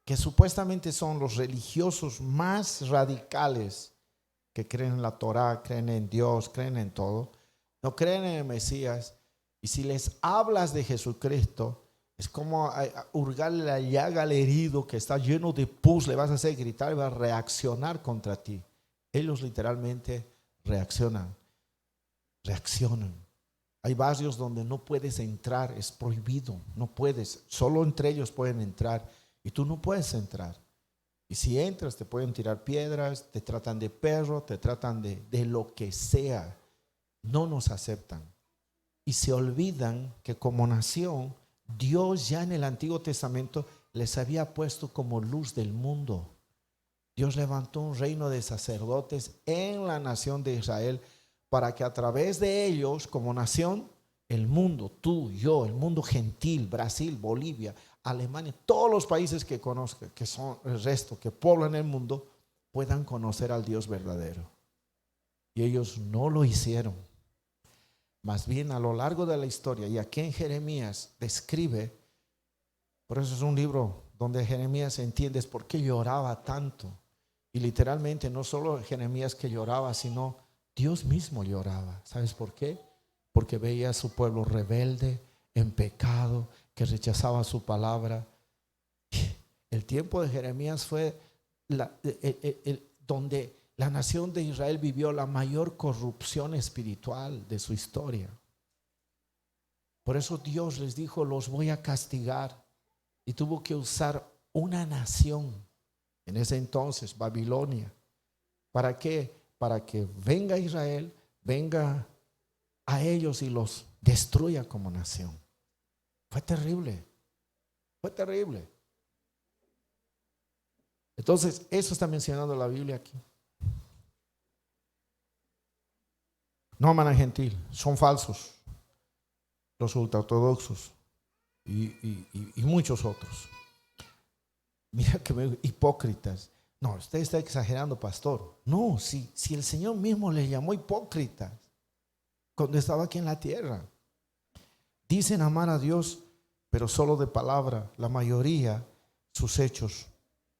que supuestamente son los religiosos más radicales, que creen en la Torá, creen en Dios, creen en todo, no creen en el Mesías. Y si les hablas de Jesucristo, es como hurgarle la llaga al herido que está lleno de pus, le vas a hacer gritar y va a reaccionar contra ti. Ellos literalmente reaccionan. Hay barrios donde no puedes entrar, es prohibido, no puedes, solo entre ellos pueden entrar y tú no puedes entrar. Y si entras te pueden tirar piedras, te tratan de perro, te tratan de lo que sea. No nos aceptan. Y se olvidan que como nación, Dios ya en el Antiguo Testamento les había puesto como luz del mundo. Dios levantó un reino de sacerdotes en la nación de Israel para que a través de ellos, como nación, el mundo, tú, yo, el mundo gentil, Brasil, Bolivia, Alemania, todos los países que conozcan, que son el resto, que poblan el mundo, puedan conocer al Dios verdadero. Y ellos no lo hicieron. Más bien a lo largo de la historia, y aquí en Jeremías describe, por eso es un libro donde Jeremías entiendes por qué lloraba tanto. Y literalmente no solo Jeremías que lloraba, sino Dios mismo lloraba. ¿Sabes por qué? Porque veía a su pueblo rebelde, en pecado, que rechazaba su palabra. El tiempo de Jeremías fue donde la nación de Israel vivió la mayor corrupción espiritual de su historia. Por eso Dios les dijo, los voy a castigar. Y tuvo que usar una nación, en ese entonces, Babilonia. ¿Para qué? Para que venga Israel, venga a ellos y los destruya como nación. Fue terrible. Fue terrible. Entonces, eso está mencionando la Biblia aquí. No aman al gentil, son falsos. Los ultraortodoxos y muchos otros. Mira que hipócritas. No, usted está exagerando, pastor. No, si el Señor mismo les llamó hipócritas cuando estaba aquí en la tierra. Dicen amar a Dios, pero solo de palabra. La mayoría, sus hechos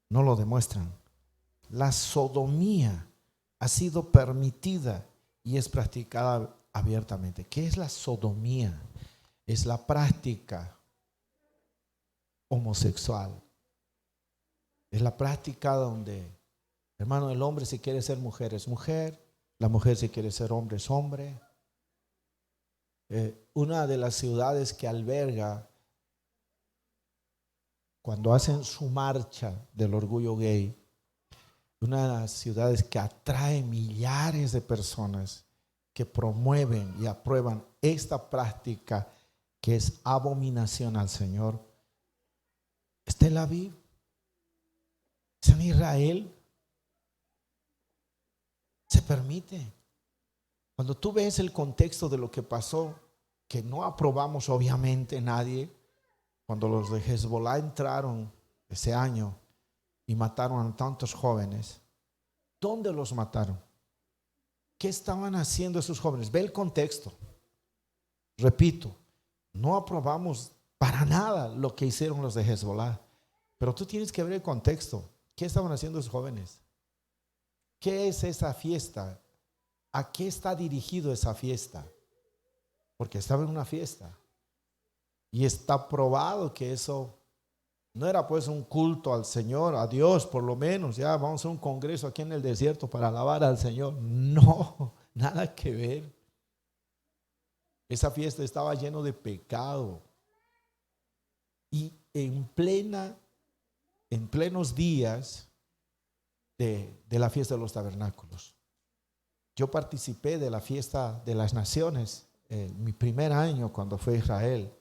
no lo demuestran. La sodomía ha sido permitida y es practicada abiertamente. ¿Qué es la sodomía? Es la práctica homosexual. Es la práctica donde, hermano, el hombre si quiere ser mujer es mujer, la mujer si quiere ser hombre es hombre. Una de las ciudades que alberga, cuando hacen su marcha del orgullo gay, una de las ciudades que atrae millares de personas que promueven y aprueban esta práctica que es abominación al Señor, es Tel Aviv, es en Israel. Se permite. Cuando tú ves el contexto de lo que pasó, que no aprobamos obviamente nadie, cuando los de Hezbollah entraron ese año y mataron a tantos jóvenes, ¿dónde los mataron? ¿Qué estaban haciendo esos jóvenes? Ve el contexto. Repito, no aprobamos para nada lo que hicieron los de Hezbollah, pero tú tienes que ver el contexto. ¿Qué estaban haciendo esos jóvenes? ¿Qué es esa fiesta? ¿A qué está dirigido esa fiesta? Porque estaba en una fiesta y está probado que eso no era pues un culto al Señor, a Dios por lo menos. Ya vamos a un congreso aquí en el desierto para alabar al Señor. No, nada que ver. Esa fiesta estaba lleno de pecado y en plenos días de la fiesta de los tabernáculos. Yo participé de la fiesta de las naciones mi primer año cuando fue a Israel,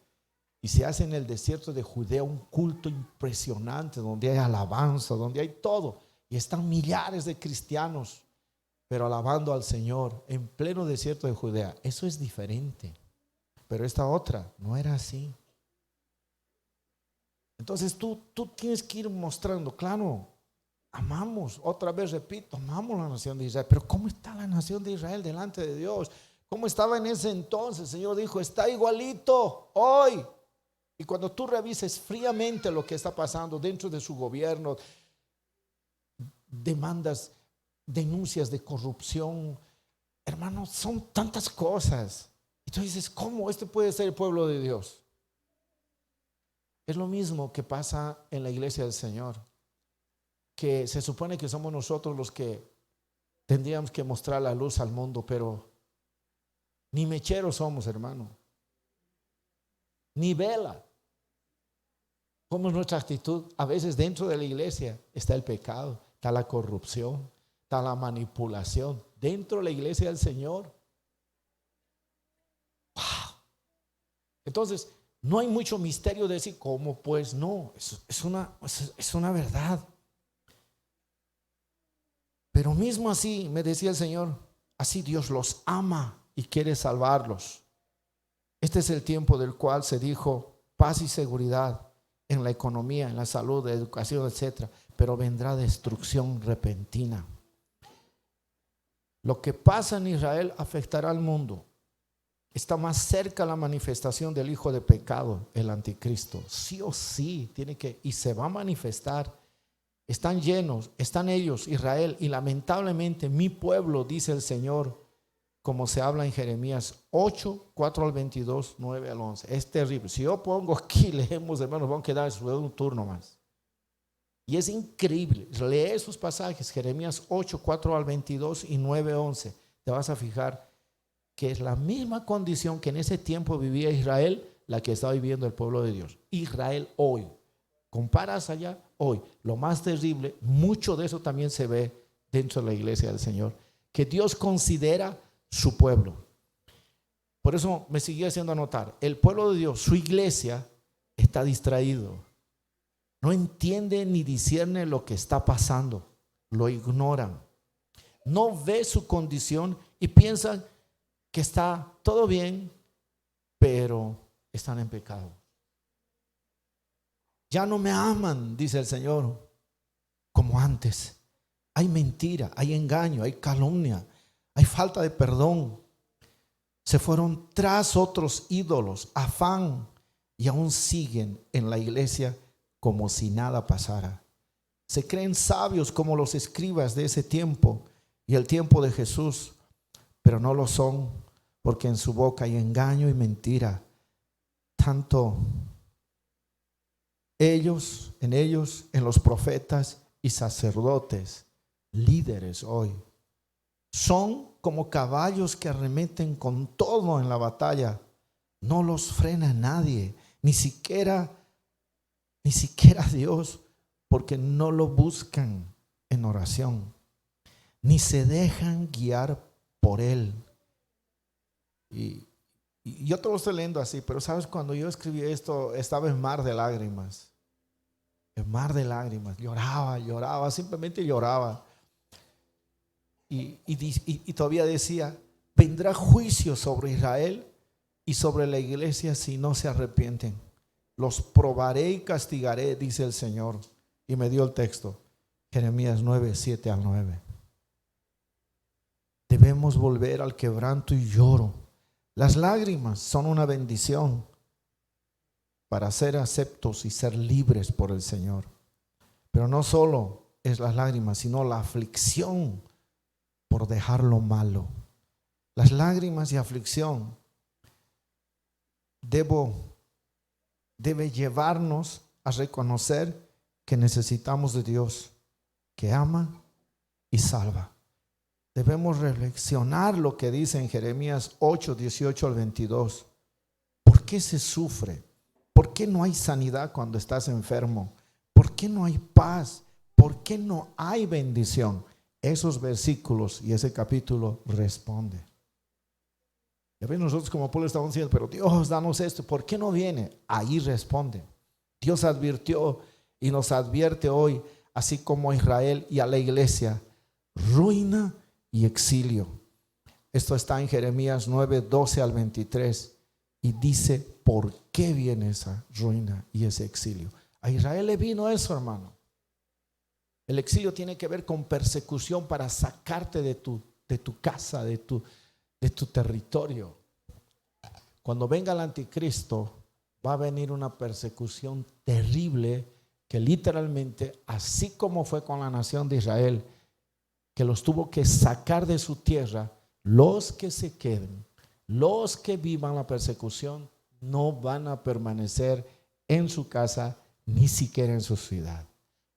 y se hace en el desierto de Judea un culto impresionante donde hay alabanza, donde hay todo, y están millares de cristianos pero alabando al Señor en pleno desierto de Judea. Eso es diferente, pero esta otra no era así. Entonces tú tienes que ir mostrando, claro, amamos, otra vez repito, amamos la nación de Israel, pero ¿cómo está la nación de Israel delante de Dios? ¿Cómo estaba en ese entonces? El Señor dijo, está igualito hoy. Y cuando tú revises fríamente lo que está pasando dentro de su gobierno, denuncias de corrupción, Hermanos, son tantas cosas. Y tú dices, ¿cómo este puede ser el pueblo de Dios? Es lo mismo que pasa en la iglesia del Señor, que se supone que somos nosotros los que tendríamos que mostrar la luz al mundo, pero ni mecheros somos, hermano, ni vela. ¿Cómo es nuestra actitud? A veces dentro de la iglesia está el pecado, está la corrupción, está la manipulación. Dentro de la iglesia del Señor. ¡Wow! Entonces, no hay mucho misterio de decir cómo, pues no, es una verdad. Pero mismo así, me decía el Señor, así Dios los ama y quiere salvarlos. Este es el tiempo del cual se dijo paz y seguridad en la economía, en la salud, la educación, etcétera, pero vendrá destrucción repentina. Lo que pasa en Israel afectará al mundo. Está más cerca la manifestación del hijo de pecado, el anticristo. Sí o sí tiene que, y se va a manifestar. Están llenos, están ellos, Israel, y lamentablemente mi pueblo, dice el Señor, como se habla en Jeremías 8, 4 al 22, 9 al 11. Es terrible. Si yo pongo aquí, leemos, hermanos, vamos a quedar en un turno más. Y es increíble. Lee esos pasajes, Jeremías 8, 4 al 22 y 9, 11. Te vas a fijar que es la misma condición que en ese tiempo vivía Israel, la que está viviendo el pueblo de Dios. Israel hoy. Comparas allá, hoy. Lo más terrible, mucho de eso también se ve dentro de la iglesia del Señor, que Dios considera su pueblo. Por eso me sigue haciendo anotar, el pueblo de Dios, su iglesia, está distraído. No entiende ni discierne lo que está pasando. Lo ignoran. No ve su condición y piensan que está todo bien, pero están en pecado. Ya no me aman, dice el Señor, como antes. Hay mentira, hay engaño, hay calumnia, hay falta de perdón. Se fueron tras otros ídolos, afán, y aún siguen en la iglesia como si nada pasara. Se creen sabios como los escribas de ese tiempo y el tiempo de Jesús, pero no lo son, porque en su boca hay engaño y mentira. Tanto en ellos, en los profetas y sacerdotes, líderes hoy, son como caballos que arremeten con todo en la batalla. No los frena nadie, ni siquiera Dios, porque no lo buscan en oración, ni se dejan guiar por Él. Y yo te lo estoy leyendo así, pero sabes, cuando yo escribí esto, estaba en mar de lágrimas. En mar de lágrimas. Lloraba, simplemente lloraba. Y todavía decía, vendrá juicio sobre Israel y sobre la iglesia si no se arrepienten. Los probaré y castigaré, dice el Señor. Y me dio el texto, Jeremías 9, 7 al 9. Debemos volver al quebranto y lloro. Las lágrimas son una bendición para ser aceptos y ser libres por el Señor. Pero no solo es las lágrimas, sino la aflicción por dejar lo malo. Las lágrimas y aflicción debe llevarnos a reconocer que necesitamos de Dios, que ama y salva. Debemos reflexionar lo que dice en Jeremías 8, 18 al 22. ¿Por qué se sufre? ¿Por qué no hay sanidad cuando estás enfermo? ¿Por qué no hay paz? ¿Por qué no hay bendición? Esos versículos y ese capítulo responde. Ya ven, nosotros como pueblo estamos diciendo, pero Dios, danos esto. ¿Por qué no viene? Ahí responde. Dios advirtió y nos advierte hoy, así como a Israel y a la iglesia, ruina y exilio. Esto está en Jeremías 9, 12 al 23 y dice por qué viene esa ruina y ese exilio. A Israel le vino eso, hermano. El exilio tiene que ver con persecución para sacarte de tu casa, de tu territorio. Cuando venga el anticristo, va a venir una persecución terrible que literalmente, así como fue con la nación de Israel, que los tuvo que sacar de su tierra, los que se queden, los que vivan la persecución, no van a permanecer en su casa, ni siquiera en su ciudad.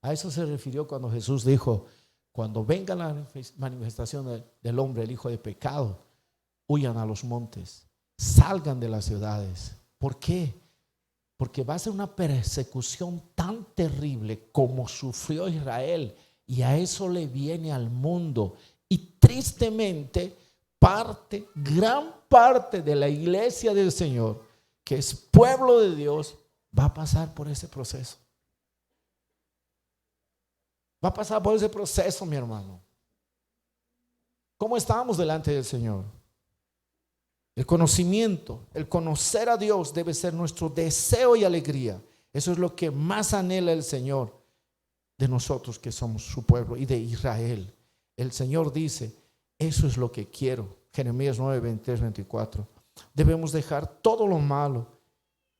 A eso se refirió cuando Jesús dijo: cuando venga la manifestación del hombre, el hijo de pecado, huyan a los montes, salgan de las ciudades. ¿Por qué? Porque va a ser una persecución tan terrible como sufrió Israel, y a eso le viene al mundo. Y tristemente, gran parte de la iglesia del Señor, que es pueblo de Dios, va a pasar por ese proceso. Va a pasar por ese proceso, mi hermano. ¿Cómo estamos delante del Señor? El conocimiento, el conocer a Dios debe ser nuestro deseo y alegría. Eso es lo que más anhela el Señor de nosotros que somos su pueblo y de Israel. El Señor dice: eso es lo que quiero. Jeremías 9, 23, 24. Debemos dejar todo lo malo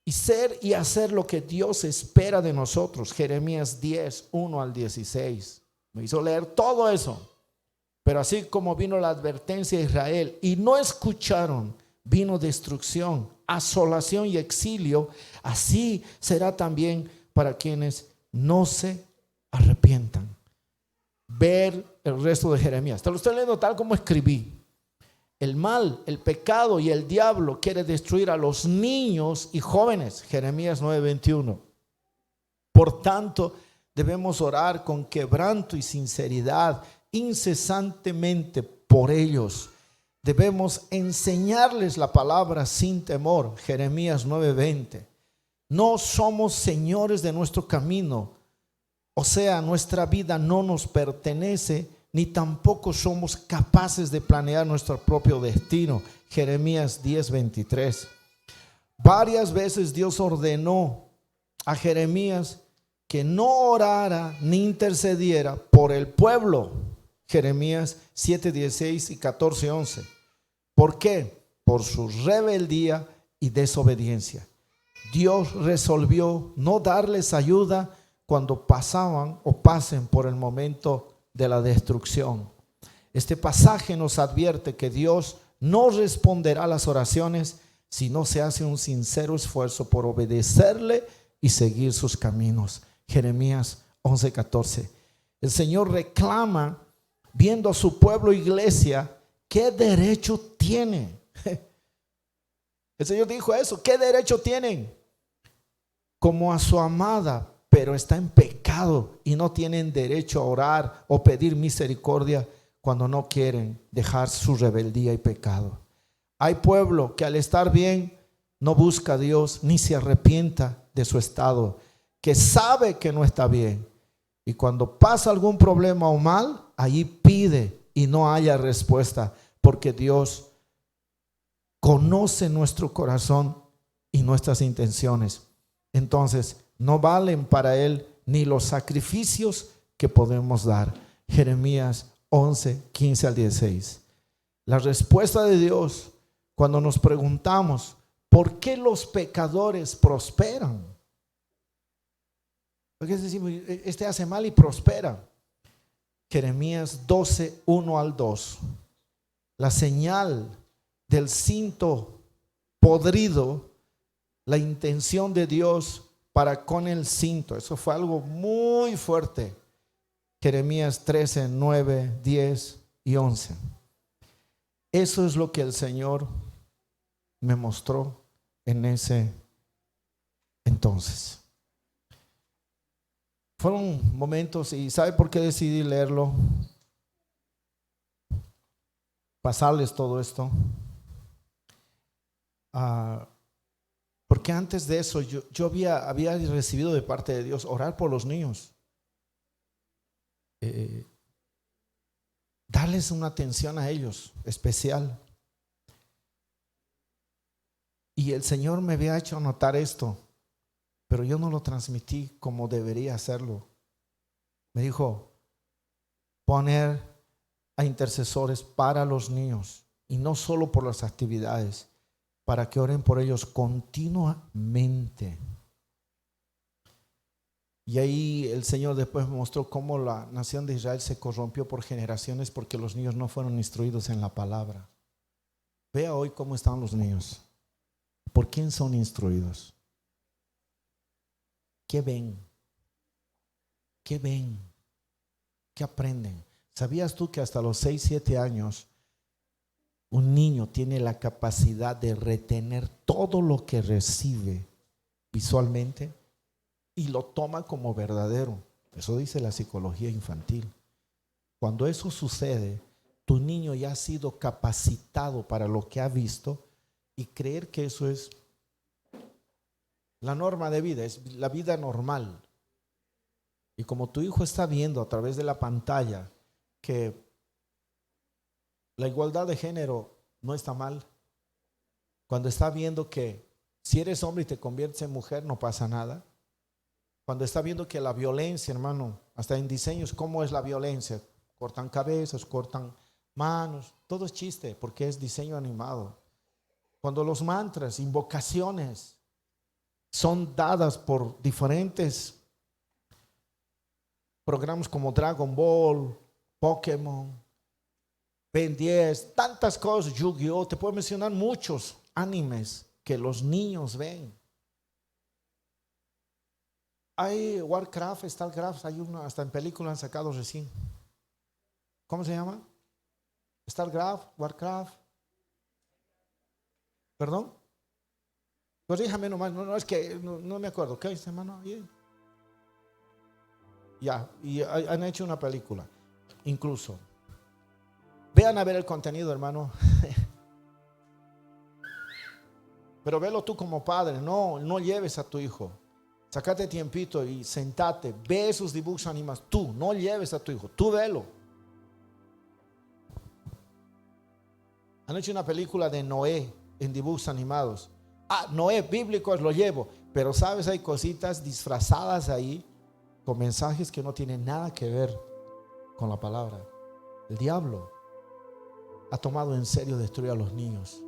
y ser y hacer lo que Dios espera de nosotros. Jeremías 10, 1 al 16. Me hizo leer todo eso. Pero así como vino la advertencia a Israel y no escucharon, vino destrucción, asolación y exilio, así será también para quienes no se arrepientan. Ver el resto de Jeremías. Te lo estoy leyendo tal como escribí. El mal, el pecado y el diablo quiere destruir a los niños y jóvenes. Jeremías 9:21. Por tanto, debemos orar con quebranto y sinceridad incesantemente por ellos. Debemos enseñarles la palabra sin temor. Jeremías 9:20. No somos señores de nuestro camino, o sea, nuestra vida no nos pertenece, ni tampoco somos capaces de planear nuestro propio destino. Jeremías 10:23. Varias veces Dios ordenó a Jeremías que no orara ni intercediera por el pueblo. Jeremías 7:16 y 14:11. ¿Por qué? Por su rebeldía y desobediencia. Dios resolvió no darles ayuda cuando pasaban o pasen por el momento de la destrucción. Este pasaje nos advierte que Dios no responderá a las oraciones si no se hace un sincero esfuerzo por obedecerle y seguir sus caminos. Jeremías 11:14. El Señor reclama, viendo a su pueblo iglesia, ¿qué derecho tiene? El Señor dijo eso: ¿qué derecho tienen? Como a su amada, pero está en pecado y no tienen derecho a orar o pedir misericordia cuando no quieren dejar su rebeldía y pecado. Hay pueblo que al estar bien no busca a Dios ni se arrepienta de su estado, que sabe que no está bien, y cuando pasa algún problema o mal, allí pide y no haya respuesta, porque Dios conoce nuestro corazón y nuestras intenciones. Entonces no valen para Él ni los sacrificios que podemos dar. Jeremías 11, 15 al 16. La respuesta de Dios cuando nos preguntamos ¿por qué los pecadores prosperan? Porque es decir, este hace mal y prospera. Jeremías 12, 1 al 2. La señal del cinto podrido, la intención de Dios para con el cinto. Eso fue algo muy fuerte. Jeremías 13, 9, 10 y 11. Eso es lo que el Señor me mostró en ese entonces. Fueron momentos, y ¿sabe por qué decidí leerlo? Pasarles todo esto. Porque antes de eso yo había recibido de parte de Dios orar por los niños. Darles una atención a ellos especial. Y el Señor me había hecho notar esto, pero yo no lo transmití como debería hacerlo. Me dijo, poner a intercesores para los niños, y no solo por las actividades, para que oren por ellos continuamente. Y ahí el Señor después me mostró cómo la nación de Israel se corrompió por generaciones porque los niños no fueron instruidos en la palabra. Vea hoy cómo están los niños. ¿Por quién son instruidos? ¿Qué ven? ¿Qué ven? ¿Qué aprenden? ¿Sabías tú que hasta los 6, 7 años un niño tiene la capacidad de retener todo lo que recibe visualmente y lo toma como verdadero? Eso dice la psicología infantil. Cuando eso sucede, tu niño ya ha sido capacitado para lo que ha visto y creer que eso es la norma de vida, es la vida normal. Y como tu hijo está viendo a través de la pantalla que la igualdad de género no está mal, cuando está viendo que si eres hombre y te conviertes en mujer no pasa nada, cuando está viendo que la violencia, hermano, hasta en diseños, ¿cómo es la violencia? Cortan cabezas, cortan manos, todo es chiste porque es diseño animado. Cuando los mantras, invocaciones son dadas por diferentes programas como Dragon Ball, Pokémon, Ben 10, tantas cosas, Yu-Gi-Oh, te puedo mencionar muchos animes que los niños ven. Hay Warcraft, StarCraft, hay uno hasta en películas han sacado recién. ¿Cómo se llama? StarCraft, Warcraft. ¿Perdón? Corríjame nomás, no es que no me acuerdo. ¿Qué dice, hermano? Ya, y han hecho una película, incluso. Vean a ver el contenido, hermano. Pero velo tú como padre, no lleves a tu hijo. Sácate tiempito y sentate, ve esos dibujos animados. Tú, no lleves a tu hijo, tú velo. Han hecho una película de Noé en dibujos animados. Noé, bíblicos, lo llevo. Pero sabes, hay cositas disfrazadas ahí con mensajes que no tienen nada que ver con la palabra. El diablo ha tomado en serio destruir a los niños.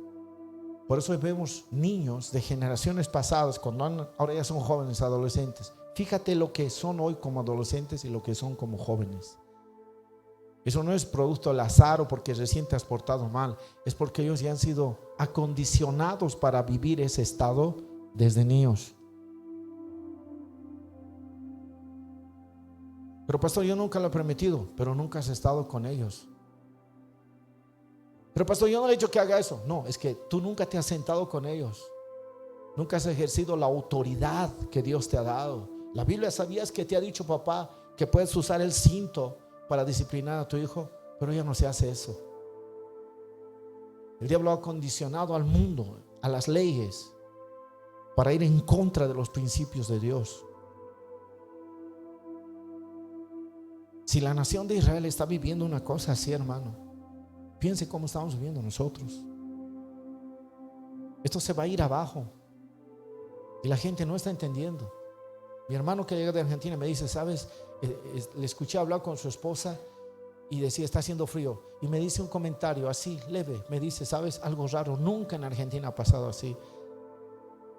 Por eso vemos niños de generaciones pasadas, ahora ya son jóvenes, adolescentes. Fíjate lo que son hoy como adolescentes y lo que son como jóvenes. Eso no es producto al azar o porque recién te has portado mal. Es porque ellos ya han sido acondicionados para vivir ese estado desde niños. Pero pastor, yo nunca lo he permitido. Pero nunca has estado con ellos. Pero pastor, yo no le he dicho que haga eso. No, es que tú nunca te has sentado con ellos. Nunca has ejercido la autoridad que Dios te ha dado. La Biblia, ¿sabías que te ha dicho, papá, que puedes usar el cinto para disciplinar a tu hijo? Pero ya no se hace eso. El diablo ha condicionado al mundo, a las leyes, para ir en contra de los principios de Dios. Si la nación de Israel está viviendo una cosa así, hermano, piense cómo estamos viviendo nosotros. Esto se va a ir abajo y la gente no está entendiendo. Mi hermano que llega de Argentina me dice, ¿sabes? Le escuché hablar con su esposa y decía, está haciendo frío. Y me dice un comentario así, leve. Me dice, ¿sabes? Algo raro, nunca en Argentina ha pasado así.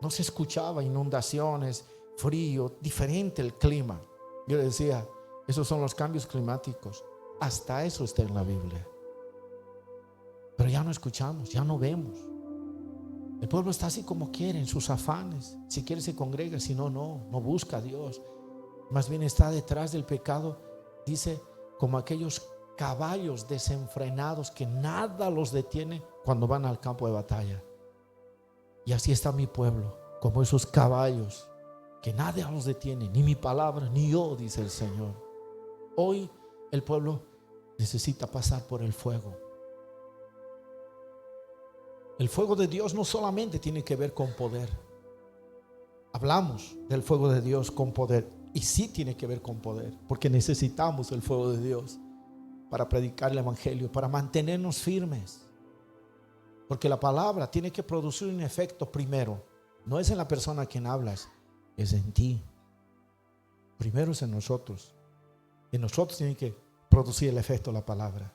No se escuchaba inundaciones, frío, diferente el clima. Yo le decía, esos son los cambios climáticos. Hasta eso está en la Biblia. Pero ya no escuchamos, ya no vemos. El pueblo está así como quiere, en sus afanes. Si quiere se congrega, si no busca a Dios. Más bien está detrás del pecado, dice, como aquellos caballos desenfrenados que nada los detiene cuando van al campo de batalla. Y así está mi pueblo, como esos caballos que nada los detiene, ni mi palabra, ni yo, dice el Señor. Hoy el pueblo necesita pasar por el fuego. El fuego de Dios no solamente tiene que ver con poder. Hablamos del fuego de Dios con poder, y sí tiene que ver con poder, porque necesitamos el fuego de Dios para predicar el evangelio, para mantenernos firmes. Porque la palabra tiene que producir un efecto primero. No es en la persona a quien hablas, es en ti. Primero es en nosotros. En nosotros tiene que producir el efecto de la palabra.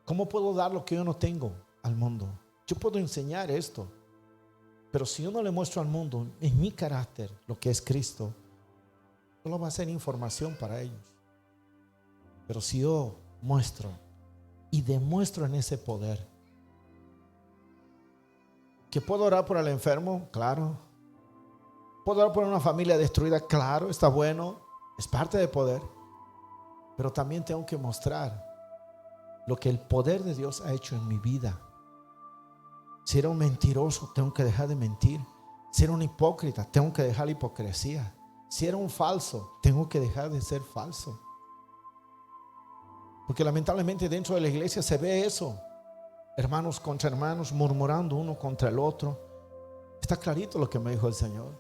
¿Cómo puedo dar lo que yo no tengo al mundo? Yo puedo enseñar esto, pero si yo no le muestro al mundo en mi carácter lo que es Cristo, solo va a ser información para ellos. Pero si yo muestro y demuestro en ese poder, ¿Que puedo orar por el enfermo? Claro. ¿Puedo orar por una familia destruida? Claro, está bueno. Es parte del poder. Pero también tengo que mostrar lo que el poder de Dios ha hecho en mi vida. Si era un mentiroso, tengo que dejar de mentir. Si era un hipócrita, tengo que dejar la hipocresía. Si era un falso, tengo que dejar de ser falso. Porque lamentablemente dentro de la iglesia se ve eso. Hermanos contra hermanos, murmurando uno contra el otro. Está clarito lo que me dijo el Señor.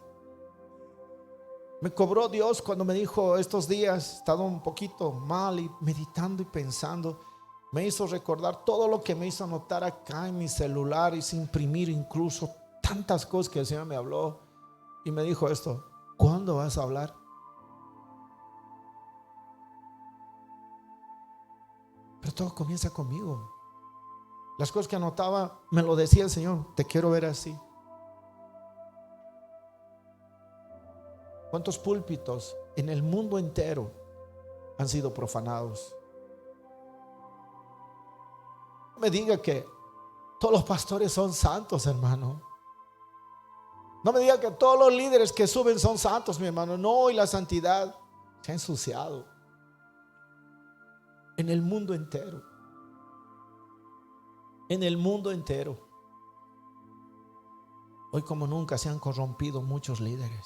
Me cobró Dios cuando me dijo estos días, he estado un poquito mal y meditando y pensando. Me hizo recordar todo lo que me hizo anotar acá en mi celular, hice imprimir incluso tantas cosas que el Señor me habló. Y me dijo esto: ¿cuándo vas a hablar? Pero todo comienza conmigo. Las cosas que anotaba me lo decía el Señor: te quiero ver así. ¿Cuántos púlpitos en el mundo entero han sido profanados? No me diga que todos los pastores son santos, hermano. No me diga que todos los líderes que suben son santos, mi hermano. No, y la santidad se ha ensuciado en el mundo entero. En el mundo entero. Hoy como nunca se han corrompido muchos líderes.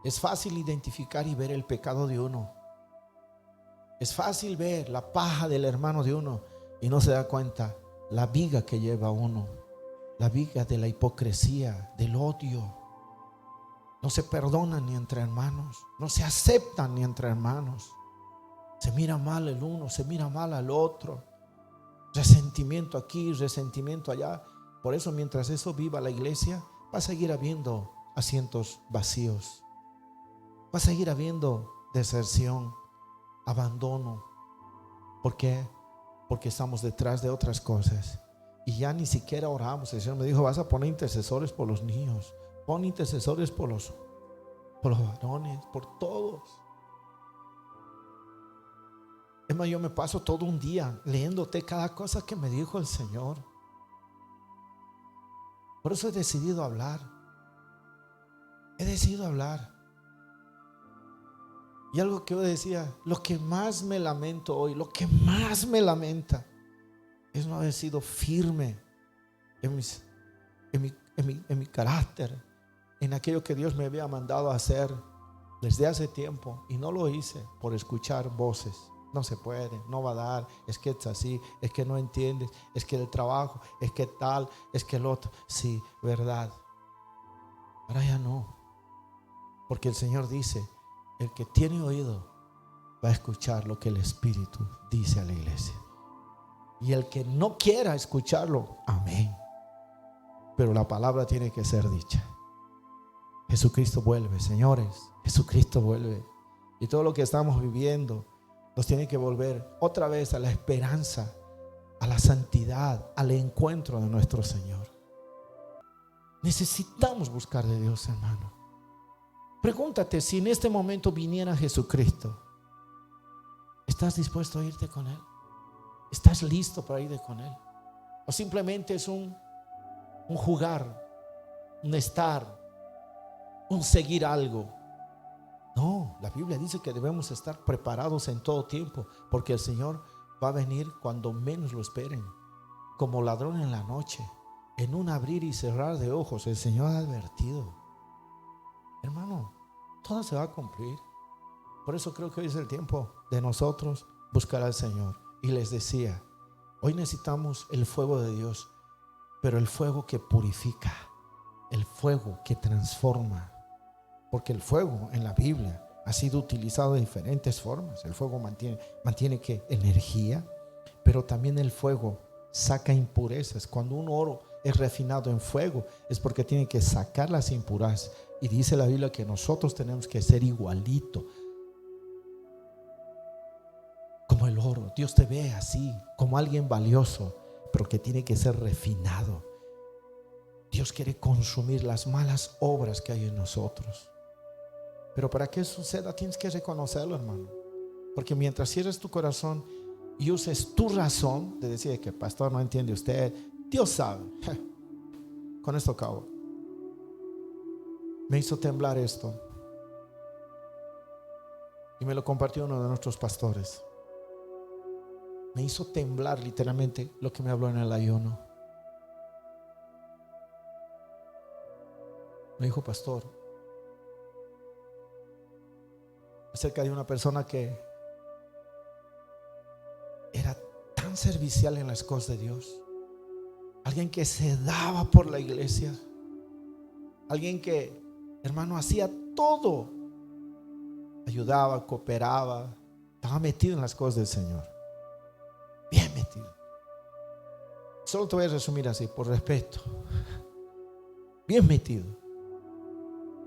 Es fácil identificar y ver el pecado de uno. Es fácil ver la paja del hermano de uno y no se da cuenta la viga que lleva uno. La viga de la hipocresía, del odio. No se perdonan ni entre hermanos. No se aceptan ni entre hermanos. Se mira mal el uno, se mira mal al otro. Resentimiento aquí, resentimiento allá. Por eso mientras eso viva la iglesia, va a seguir habiendo asientos vacíos. Va a seguir habiendo deserción, abandono. ¿Por qué? Porque estamos detrás de otras cosas y ya ni siquiera oramos. El Señor me dijo: vas a poner intercesores por los niños, pon intercesores por los varones, por todos. Es más, yo me paso todo un día leyéndote cada cosa que me dijo el Señor. Por eso he decidido hablar. He decidido hablar. Y algo que yo decía: lo que más me lamento hoy, lo que más me lamenta, es no haber sido firme en mi carácter, en aquello que Dios me había mandado a hacer desde hace tiempo. Y no lo hice por escuchar voces. No se puede, no va a dar, es que es así, es que no entiendes, es que el trabajo, es que tal, es que el otro. Sí, verdad. Ahora ya no. Porque el Señor dice: el que tiene oído va a escuchar lo que el Espíritu dice a la iglesia. Y el que no quiera escucharlo, amén. Pero la palabra tiene que ser dicha. Jesucristo vuelve, señores. Jesucristo vuelve. Y todo lo que estamos viviendo nos tiene que volver otra vez a la esperanza, a la santidad, al encuentro de nuestro Señor. Necesitamos buscar de Dios, hermano. Pregúntate: si en este momento viniera Jesucristo, ¿estás dispuesto a irte con Él? ¿Estás listo para irte con Él? ¿O simplemente es un jugar, un estar, un seguir algo? No, la Biblia dice que debemos estar preparados en todo tiempo, porque el Señor va a venir cuando menos lo esperen, como ladrón en la noche, en un abrir y cerrar de ojos. El Señor ha advertido. Hermano, todo se va a cumplir. Por eso creo que hoy es el tiempo de nosotros buscar al Señor. Y les decía, hoy necesitamos el fuego de Dios, pero el fuego que purifica, el fuego que transforma. Porque el fuego en la Biblia ha sido utilizado de diferentes formas. El fuego mantiene ¿qué? Energía, pero también el fuego saca impurezas. Cuando un oro es refinado en fuego, es porque tiene que sacar las impurezas. Y dice la Biblia que nosotros tenemos que ser igualito como el oro. Dios te ve así, como alguien valioso, pero que tiene que ser refinado. Dios quiere consumir las malas obras que hay en nosotros. Pero para que eso suceda, tienes que reconocerlo, hermano. Porque mientras cierres tu corazón y uses tu razón de decir que pastor no entiende usted, Dios sabe. Con esto acabo. Me hizo temblar esto. Y me lo compartió uno de nuestros pastores. Me hizo temblar literalmente lo que me habló en el ayuno. Me dijo, pastor, acerca de una persona que era tan servicial en las cosas de Dios. Alguien que se daba por la iglesia. Alguien que, hermano, hacía todo. Ayudaba, cooperaba. Estaba metido en las cosas del Señor. Bien metido. Solo te voy a resumir así, por respeto. Bien metido.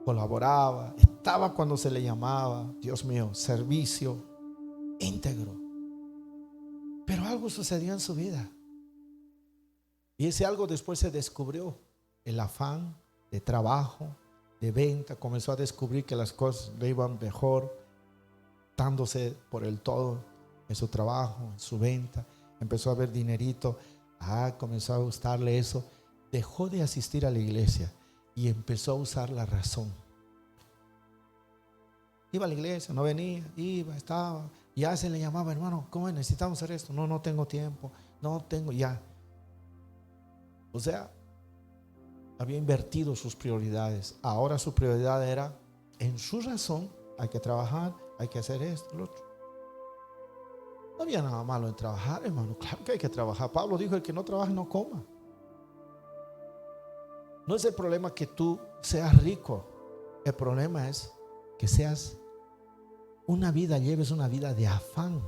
Colaboraba. Estaba cuando se le llamaba. Dios mío, servicio íntegro. Pero algo sucedió en su vida. Y ese algo después se descubrió. El afán de trabajo, de venta. Comenzó a descubrir que las cosas le iban mejor, dándose por el todo en su trabajo, en su venta. Empezó a ver dinerito. Comenzó a gustarle eso. Dejó de asistir a la iglesia y empezó a usar la razón. Iba a la iglesia, no venía, iba, estaba. Ya se le llamaba, hermano, ¿cómo necesitamos hacer esto? No tengo tiempo, no tengo ya. O sea, había invertido sus prioridades. Ahora su prioridad era en su razón. Hay que trabajar, hay que hacer esto, lo otro. No había nada malo en trabajar, hermano. Claro que hay que trabajar. Pablo dijo, el que no trabaja no coma. No es el problema que tú seas rico. El problema es que lleves una vida de afán.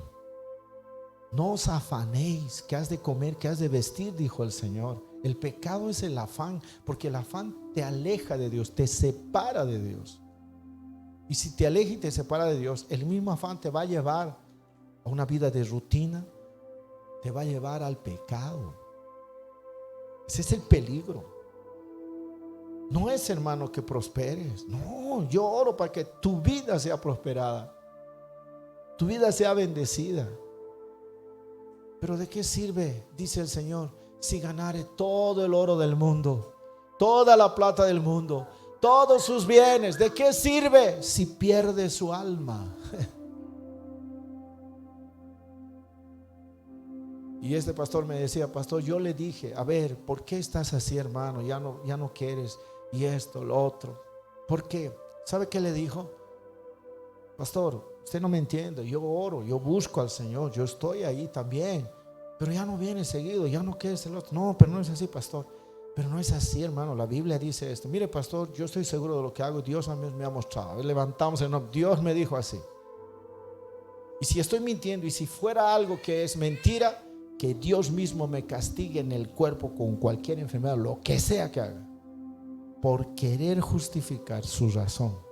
No os afanéis, que has de comer, que has de vestir, dijo el Señor. El pecado es el afán, porque el afán te aleja de Dios, te separa de Dios. Y si te aleja y te separa de Dios, el mismo afán te va a llevar a una vida de rutina, te va a llevar al pecado. Ese es el peligro. No es, hermano, que prosperes. No, yo oro para que tu vida sea prosperada, tu vida sea bendecida. Pero ¿de qué sirve, dice el Señor, si ganare todo el oro del mundo, toda la plata del mundo, todos sus bienes? ¿De qué sirve si pierde su alma? Y este pastor me decía, pastor, yo le dije, a ver, ¿por qué estás así, hermano? Ya no quieres, y esto, lo otro. ¿Por qué? ¿Sabe qué le dijo? Pastor, usted no me entiende. Yo oro, yo busco al Señor, yo estoy ahí también, pero ya no viene seguido, ya no quieres el otro. No, pero no es así, pastor. Pero no es así, hermano. La Biblia dice esto. Mire, pastor, yo estoy seguro de lo que hago. Dios a mí me ha mostrado. Levantamos el nombre. Dios me dijo así. Y si estoy mintiendo, y si fuera algo que es mentira, que Dios mismo me castigue en el cuerpo con cualquier enfermedad, lo que sea que haga, por querer justificar su razón.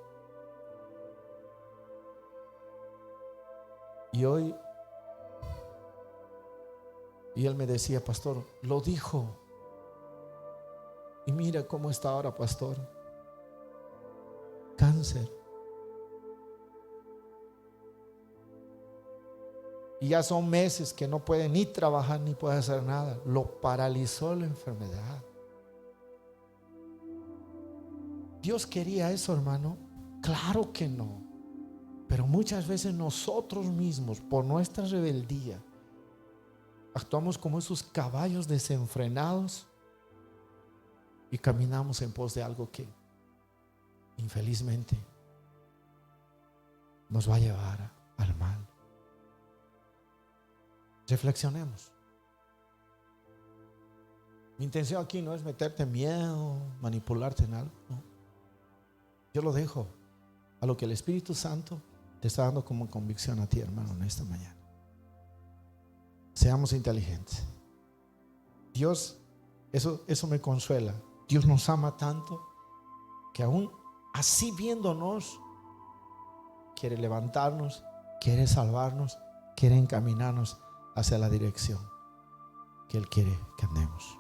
Y él me decía, pastor, lo dijo. Y mira cómo está ahora, pastor. Cáncer. Y ya son meses que no puede ni trabajar ni puede hacer nada. Lo paralizó la enfermedad. ¿Dios quería eso, hermano? Claro que no. Pero muchas veces nosotros mismos, por nuestra rebeldía, actuamos como esos caballos desenfrenados y caminamos en pos de algo que infelizmente nos va a llevar al mal. Reflexionemos. Mi intención aquí no es meterte miedo, manipularte en algo, no. Yo lo dejo a lo que el Espíritu Santo te está dando como convicción a ti, hermano, en esta mañana. Seamos inteligentes. Dios, eso me consuela. Dios nos ama tanto que aún así viéndonos, quiere levantarnos, quiere salvarnos, quiere encaminarnos hacia la dirección que Él quiere que andemos.